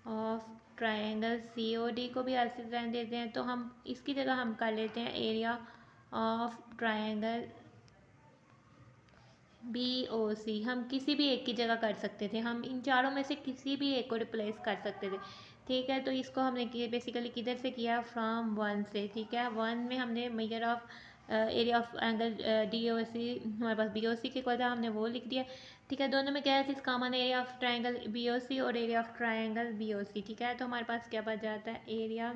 of triangle C O D को भी एज इट इज़ रहने देते हैं, तो हम इसकी जगह हम कर लेते हैं area of triangle B O C, हम किसी भी एक की जगह कर सकते थे, हम इन चारों में से किसी भी एक को रिप्लेस कर सकते थे, ठीक है। तो इसको हमने बेसिकली किधर से किया फ्रॉम वन से, ठीक है। वन में हमने measure of area of angle D O C हमारे पास बी ओ सी के क्वेश्चन हमने वो लिख दिया, ठीक है। दोनों में क्या है चीज़ common area of triangle B O C और area of triangle B O C, ठीक है। तो हमारे पास क्या बच जाता है area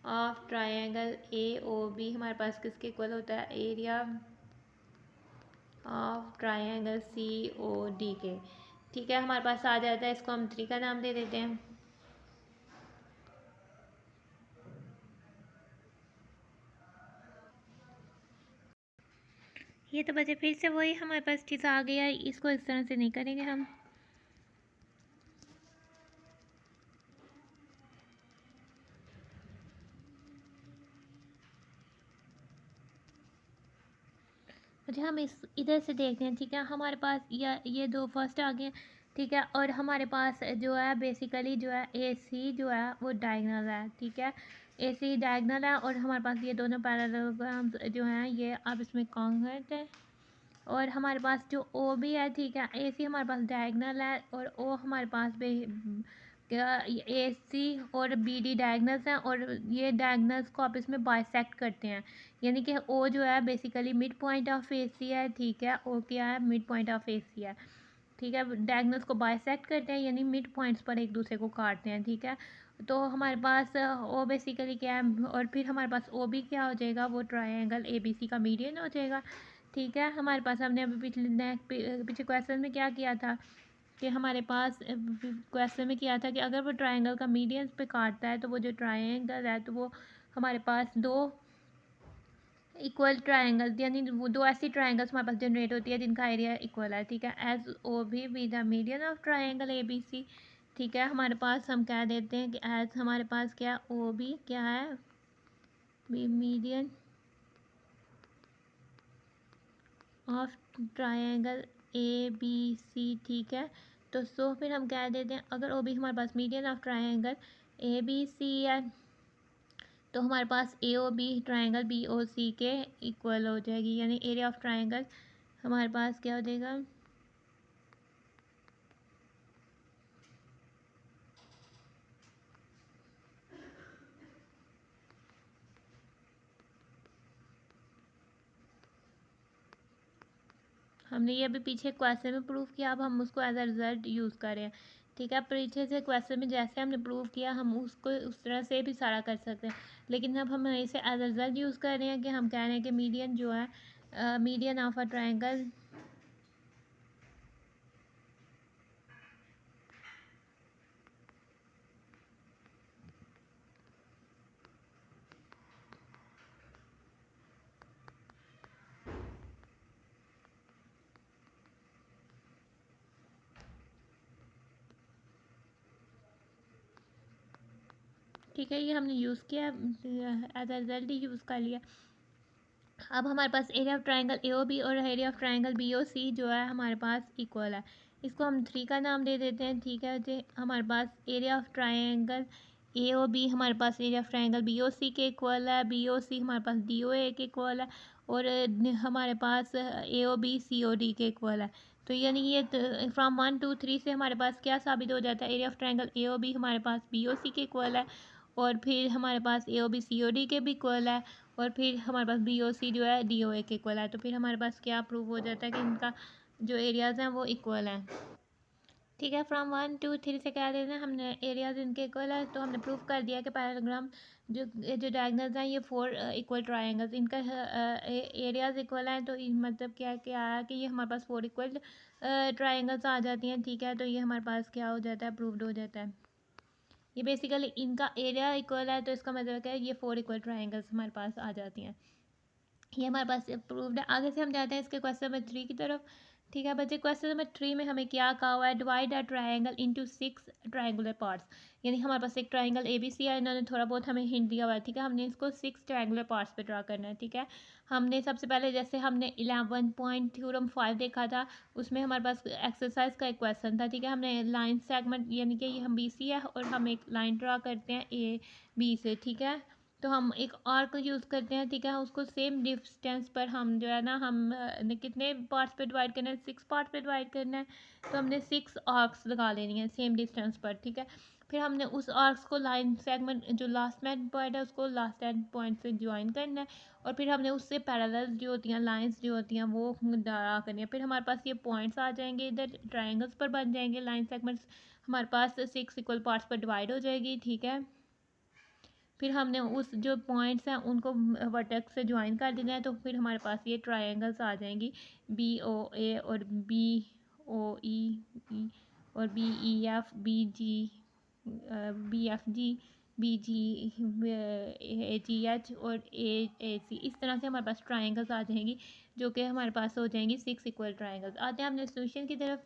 of triangle A O B हमारे पास किसके इक्वल होता है area of triangle C O D के, ठीक है, हमारे पास आ जाता है। इसको हम 3 का नाम दे देते हैं, ये तो बचे फिर से वही हमारे पास चीज़ आ गया, इसको इस तरह से नहीं करेंगे हम, अच्छा हम इस इधर से देखते हैं, ठीक है। हमारे पास ये दो फर्स्ट आ गए, ठीक है, और हमारे पास जो है बेसिकली जो है ए सी जो है वो डायगनल है, ठीक है, ए सी डायगनल है, और हमारे पास ये दोनों पैरेललोग्राम्स जो हैं ये अब इसमें कॉन्ग्रुएंट है, और हमारे पास जो ओ भी है, ठीक है, ए सी हमारे पास डायगनल है और ओ हमारे पास क्या ए सी और बी डी डायगनल्स हैं, और ये डायगनल्स को आप इसमें बाइसेक्ट करते हैं, यानी कि ओ जो है बेसिकली मिड पॉइंट ऑफ ए सी है, ठीक है, ओ क्या है मिड पॉइंट ऑफ ए सी है, ठीक है। डायगनल्स को बाइसेक्ट करते हैं यानी मिड पॉइंट्स पर एक दूसरे को काटते हैं, ठीक है। तो हमारे पास ओ बेसिकली क्या है, और फिर हमारे पास ओ भी क्या हो जाएगा वो ट्रायंगल ए बी सी का मीडियन हो जाएगा, ठीक है। हमारे पास हमने अभी पीछे क्वेश्चन में क्या किया था कि हमारे पास क्वेश्चन में किया था कि अगर वो ट्रायंगल का मीडियन पे काटता है तो वो जो ट्रायंगल है तो वो हमारे पास दो इक्वल ट्रायंगल यानी वो दो ऐसी ट्रायंगल्स हमारे पास जनरेट होती है जिनका एरिया इक्वल है, ठीक है, एज ओ भी with the median of triangle A B C, ठीक है। हमारे पास हम कह देते हैं कि एज हमारे पास क्या ओ भी क्या है median of triangle A B C, ठीक है। तो सो फिर हम कह देते हैं अगर ओ भी हमारे पास median of triangle A B C है तो हमारे पास A O B triangle B O C के इक्वल हो जाएगी, यानी एरिया ऑफ ट्रायंगल हमारे पास क्या हो जाएगा हमने ये अभी पीछे क्वेश्चन में प्रूव किया, अब हम उसको एज अ रिजल्ट यूज़ कर रहे हैं, ठीक है। पीछे से क्वेश्चन में जैसे हमने प्रूव किया हम उसको उस तरह से भी सारा कर सकते हैं, लेकिन अब हम इसे एज अ रिजल्ट यूज़ कर रहे हैं कि हम कह रहे हैं कि मीडियन जो है मीडियन ऑफ अ ट्रायंगल ठीक है, ये हमने यूज़ किया एज अ रिजल्ट ही यूज़ कर लिया। अब हमारे पास area of triangle A O B और area of triangle B O C जो है हमारे पास इक्वल है, इसको हम 3 का नाम दे देते हैं, ठीक है जी। हमारे पास area of triangle A O B हमारे पास area of triangle B O C के इक्वल है, बी ओ सी हमारे पास डी ओ ए के इक्वल है, और हमारे पास A O B C O D के इक्वल है। तो यानी ये फ्रॉम 1 2 3 से हमारे पास क्या साबित हो जाता है, area of triangle A O B हमारे पास बी ओ सी के इक्वल है, और फिर हमारे पास A O B C O D के भी इक्वल है, और फिर हमारे पास बी ओ सी जो है डी ओ ए के इक्वल है। तो फिर हमारे पास क्या प्रूव हो जाता है कि इनका जो एरियाज़ हैं वो इक्वल हैं, ठीक है। फ्रॉम 1 2 3 से क्या देना है, हमने एरियाज इनके इक्वल है, तो हमने प्रूव कर दिया कि पैराग्राम जो जो डायगोनल्स हैं ये 4 इक्वल ट्रायंगल्स इनका एरियाज इक्वल हैं। तो मतलब क्या है कि ये हमारे पास 4 इक्वल ट्रायंगल्स आ जाती हैं, ठीक है। तो ये हमारे पास क्या हो जाता है, प्रूव्ड हो जाता है। ये बेसिकली इनका एरिया इक्वल है, तो इसका मतलब क्या है, ये 4 इक्वल ट्रायंगल्स हमारे पास आ जाती हैं। ये हमारे पास प्रूव्ड है। आगे से हम जाते हैं इसके क्वेश्चन नंबर 3 की तरफ, ठीक है बच्चे। क्वेश्चन नंबर 3 में हमें क्या कहा हुआ है, divide a triangle into 6 triangular parts. यानी हमारे पास एक ट्रायंगल ए बी सी है, इन्होंने थोड़ा बहुत हमें हिंट दिया हुआ है, ठीक है। हमने इसको 6 ट्रायंगुलर पार्ट्स पे ड्रा करना है, ठीक है। हमने सबसे पहले जैसे हमने 11 पॉइंट थ्योरम 5 देखा था, उसमें हमारे पास एक्सरसाइज का एक क्वेश्चन था, ठीक है। हमने लाइन सेगमेंट यानी कि ये हम बी सी है और हम एक लाइन ड्रा करते हैं ए बी से, ठीक है। तो हम एक आर्क यूज़ करते हैं, ठीक है। उसको सेम डिस्टेंस पर हम जो है ना हम ने कितने पार्ट्स पे डिवाइड करना है, 6 पार्ट पे डिवाइड करना है। तो हमने 6 आर्क्स लगा लेनी है सेम डिस्टेंस पर, ठीक है। फिर हमने उस आर्क्स को लाइन सेगमेंट जो लास्ट एंड पॉइंट है उसको लास्ट एंड पॉइंट से ज्वाइन करना है, और फिर हमने उससे पैरेलल जो होती हैं लाइंस जो होती हैं वो ड्रा करनी है। फिर हमारे पास ये पॉइंट्स आ जाएंगे, इधर ट्राइंगल्स पर बन जाएंगे लाइन सेगमेंट्स, हमारे पास 6 इक्वल पार्ट्स पर डिवाइड हो जाएगी, ठीक है। फिर हमने उस जो पॉइंट्स हैं उनको वर्टेक्स से ज्वाइन कर देना है, तो फिर हमारे पास ये ट्रायंगल्स आ जाएंगी बी ओ ए और बी ओ ई और B E F B G B F G B G A G H और ए सी। इस तरह से हमारे पास ट्रायंगल्स आ जाएंगी जो कि हमारे पास हो जाएंगी 6 इक्वल ट्रायंगल्स। आते हैं अपने सोल्यूशन की तरफ।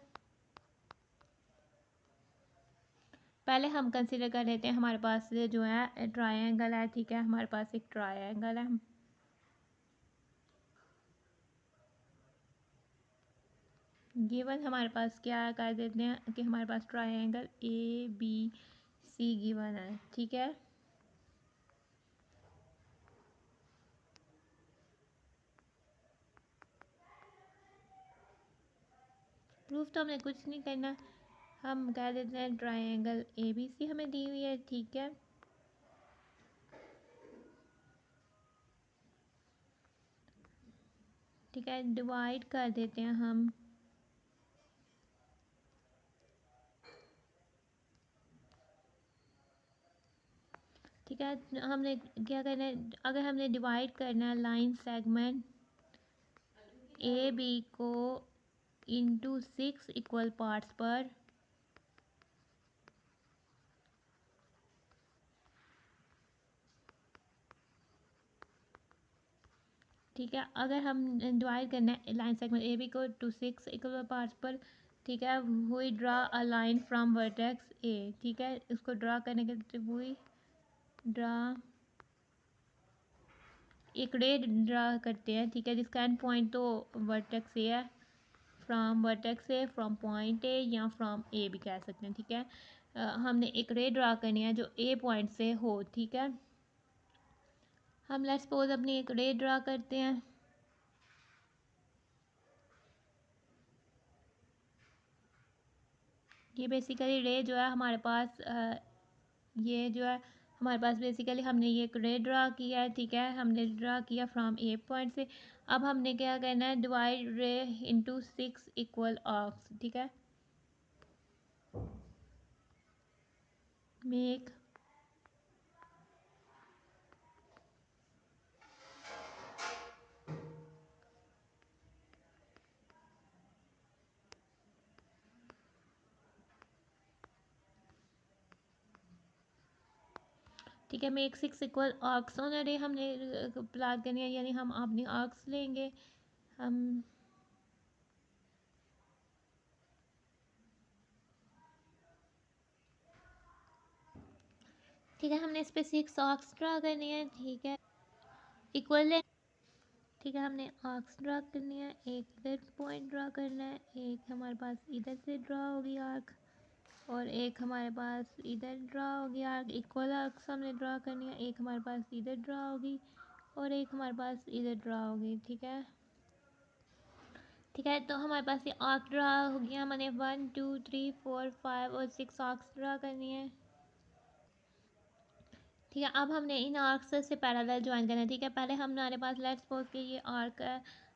पहले हम कंसीडर कर लेते हैं हमारे पास जो है ट्रायंगल है, ठीक है। हमारे पास एक ट्रायंगल है, गिवन हमारे पास क्या कर देते हैं कि हमारे पास triangle A B C given है, ठीक है। प्रूफ तो हमने कुछ नहीं करना, हम कह देते हैं ट्रायंगल ए बी सी हमें दी हुई है, ठीक है। ठीक है, डिवाइड कर देते हैं हम, ठीक है। हमने क्या करना है, अगर हमने डिवाइड करना है लाइन सेगमेंट ए बी को इंटू 6 इक्वल पार्ट्स पर, ठीक है। अगर हम डिवाइड करना है लाइन सेगमेंट ए बी को टू 6 इक्वल पार्ट्स पर, ठीक है, we draw a line from vertex A, ठीक है। इसको ड्रा करने के लिए वी ड्रा एक रे ड्रा करते हैं, ठीक है, जिसका एंड पॉइंट तो वर्टेक्स ए है, from vertex A, from point A या फ्रॉम ए भी कह सकते हैं, ठीक है। हमने एक रे ड्रा करनी है जो ए पॉइंट से हो, ठीक है। हम लेट्स सपोज अपनी एक रे ड्रा करते हैं, ये बेसिकली रे जो है हमारे पास ये जो है हमारे पास बेसिकली हमने ये एक रे ड्रा किया है, ठीक है, हमने ड्रा किया फ्रॉम ए पॉइंट से। अब हमने क्या करना है, डिवाइड रे इनटू 6 इक्वल आर्क्स, ठीक है। मेक ठीक है, मेक 6 इक्वल आर्क्स ऑन अरे हमने प्लाट करनी है, यानी हम अपनी आर्क्स लेंगे। हम ठीक है, हमने इस पे 6 आर्क्स ड्रा करनी है, ठीक है, इक्वल, ठीक है। हमने आर्क्स ड्रा करनी है, एक इधर पॉइंट ड्रा करना है, एक हमारे पास इधर से ड्रा होगी आर्क, और एक हमारे पास इधर ड्रा होगी आर्क। इक्वल आर्क्स हमने ड्रा करनी है, एक हमारे पास इधर ड्रा होगी और एक हमारे पास इधर ड्रा होगी, ठीक है। ठीक है, तो हमारे पास ये आर्क ड्रा हो गया, मैंने 1 2 3 4 5 और 6 आर्क्स ड्रा करनी है, ठीक है। अब हमने इन आर्क्स से पैरेलल ज्वाइन करना है, ठीक है। पहले हमारे पास लेट्स सपोज कि ये आर्क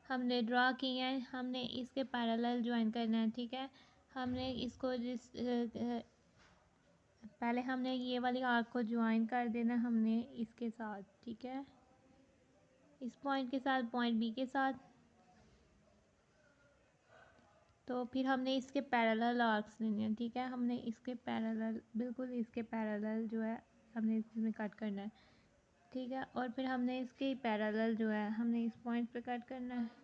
हमने ड्रा किए हैं, हमने इसके पैरेलल ज्वाइन करना है, ठीक है। हमने इसको पहले हमने ये वाली आर्क को ज्वाइन कर देना हमने इसके साथ, ठीक है, इस पॉइंट के साथ, पॉइंट बी के साथ। तो फिर हमने इसके पैरेलल आर्क्स लेने हैं, ठीक है, हमने इसके पैरेलल, बिल्कुल इसके पैरेलल जो है हमने इसमें कट करना है, ठीक है। और फिर हमने इसके पैरेलल जो है हमने इस पॉइंट पे कट करना है।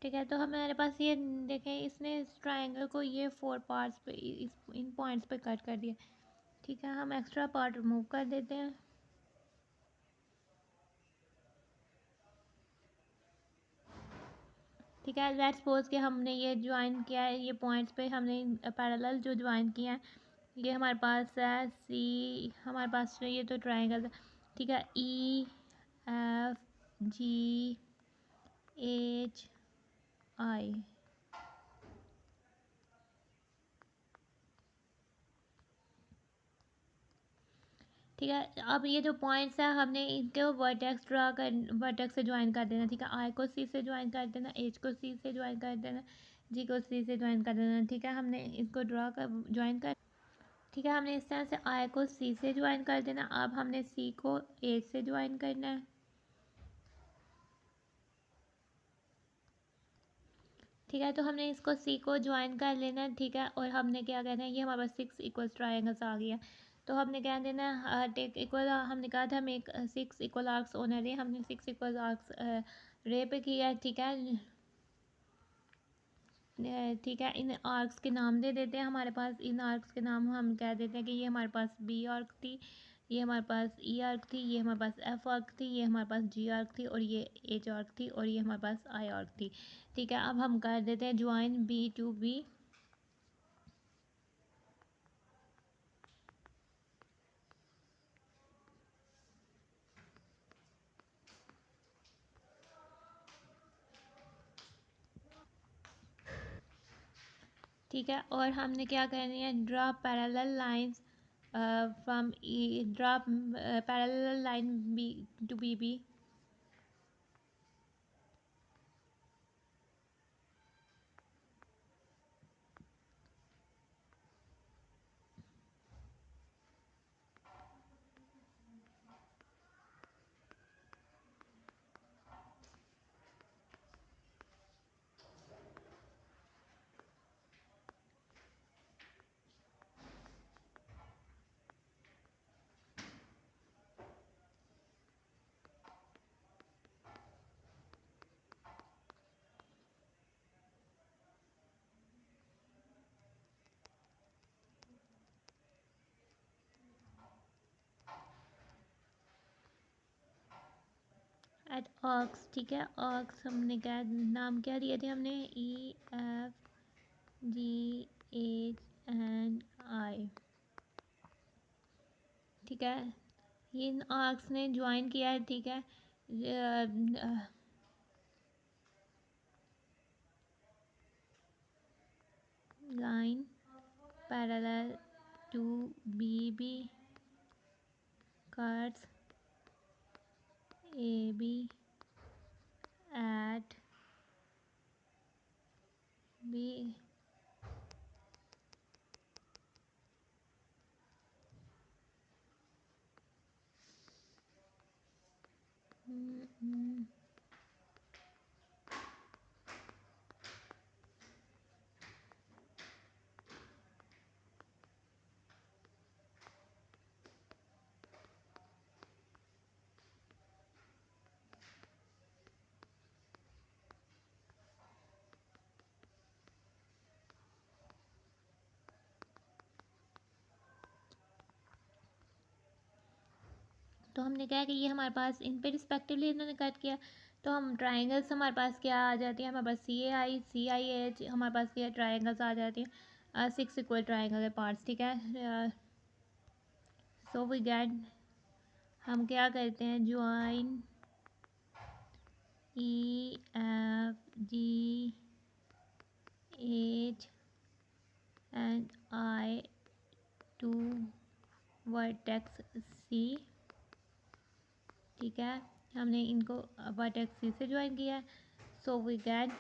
ठीक है, तो हमारे पास ये देखें, इसने इस ट्रायंगल को ये 4 पार्ट्स पे इस इन पॉइंट्स पे कट कर दिया, ठीक है। हम एक्स्ट्रा पार्ट रिमूव कर देते हैं, ठीक है। लेट्स सपोज कि हमने ये ज्वाइन किया है, ये पॉइंट्स पे हमने पैरेलल जो ज्वाइन किया है, ये हमारे पास है सी, हमारे पास ये तो ट्रायंगल है, ठीक है, E F G H I, ठीक है। अब ये जो पॉइंट्स है हमने इनके वर्टेक्स ड्रा कर, वर्टेक्स से ज्वाइन कर देना, ठीक है। आई को सी से ज्वाइन कर देना, एच को सी से ज्वाइन कर देना, जी को सी से ज्वाइन कर देना, ठीक है। हमने इसको ड्रा कर ज्वाइन कर, ठीक है, हमने इस तरह से आई को सी से ज्वाइन कर देना। अब हमने सी को एच से ज्वाइन करना है, ठीक है। तो हमने इसको सी को ज्वाइन कर लेना है, ठीक है। और हमने क्या कहना है, ये हमारे पास 6 इक्वल ट्रायंगल्स आ गया, तो हमने क्या देना है, टेक इक्वल, हमने कहा था make 6 equal arcs on a रे, हमने 6 इक्वल आर्क्स रे पे किया है, ठीक है, ठीक है। इन आर्क्स के नाम दे देते हैं, हमारे पास इन आर्क्स के नाम हम कह देते हैं कि ये हमारे पास बी आर्क थी, ये हमारे पास ई आर्क थी, ये हमारे पास एफ आर्क थी, ये हमारे पास जी आर्क थी, और ये एच आर्क थी, और ये हमारे पास आई आर्क थी, ठीक है। अब हम कर देते हैं ज्वाइन बी टू बी, ठीक है। और हमने क्या करनी है, draw parallel lines from E, draw parallel line B to B B, at arcs, ठीक है। आर्क्स हमने क्या नाम क्या दिए थे, हमने ई एफ GHI, ठीक है। ये इन आर्क्स ने ज्वाइन किया है, ठीक है। Line parallel to BB cuts AB at B. तो हमने क्या कि ये हमारे पास इन पे रिस्पेक्टिवली इन्होंने कट किया, तो हम ट्राइंगल्स हमारे पास क्या आ जाती है, हमारे पास CAI हमारे पास क्या ट्राइंगल्स आ जाती हैं, 6 इक्वल ट्राइंगल के पार्ट्स, ठीक है। सो वी गेट, हम क्या करते हैं, join EFGH and I to vertex C, ठीक है। हमने इनको वर्टेक्स C से ज्वाइन किया है। So we get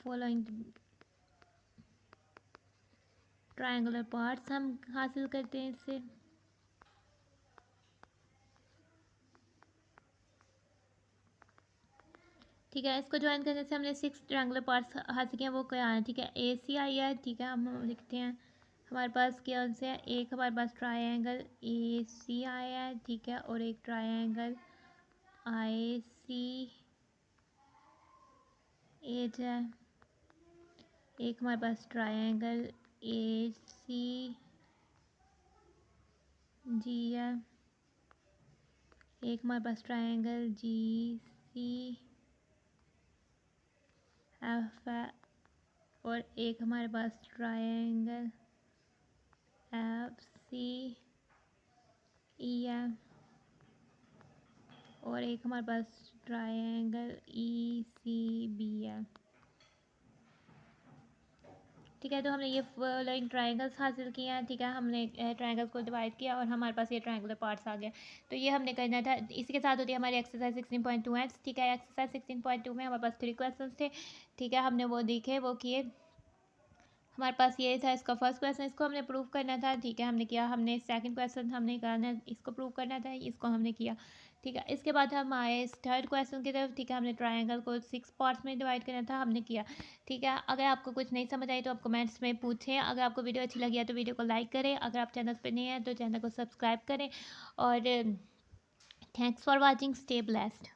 following triangular parts हम हासिल करते हैं इससे, ठीक है। इसको ज्वाइन करने से हमने 6 ट्रायंगुलर पार्ट्स हासिल किए, वो क्या है, ठीक है। ACI है, ठीक है। हम लिखते हैं हमारे पास क्या उनसे, एक हमारे पास ट्रायंगल ACI है, ठीक है, और एक ट्रायंगल ICH है, एक हमारे पास ट्रायंगल ACG है, एक हमारे पास ट्रायंगल GCF है, और एक हमारे पास ट्रायंगल FCE है, और एक हमारे पास ट्रायंगल ECB है, ठीक है। तो हमने ये फॉलोइंग ट्रायंगल्स हासिल किए हैं, ठीक है। हमने ट्रायंगल्स को डिवाइड किया और हमारे पास ये ट्रायंगुलर पार्ट्स आ गया। तो ये हमने करना था, इसी के साथ होती है हमारी एक्सरसाइज 16.2 है, ठीक है। एक्सरसाइज 16.2 में हमारे पास 3 क्वेश्चन थे, ठीक है। हमने वो देखे, वो किए। हमारे पास ये था, इसका फर्स्ट क्वेश्चन, इसको हमने प्रूव करना था, ठीक है। हमने किया। हमने सेकंड क्वेश्चन हमने करना, इसको प्रूव करना था, इसको हमने किया, ठीक है। इसके बाद हम आए थर्ड क्वेश्चन की तरफ, ठीक है। हमने ट्रायंगल को 6 पार्ट्स में डिवाइड करना था, हमने किया, ठीक है। अगर आपको कुछ नहीं समझ आई तो आप कमेंट्स में पूछें। अगर आपको वीडियो अच्छी लगी है तो वीडियो को लाइक करें, अगर आप चैनल पर नए हैं तो चैनल को सब्सक्राइब करें, और thanks for watching, stay blessed.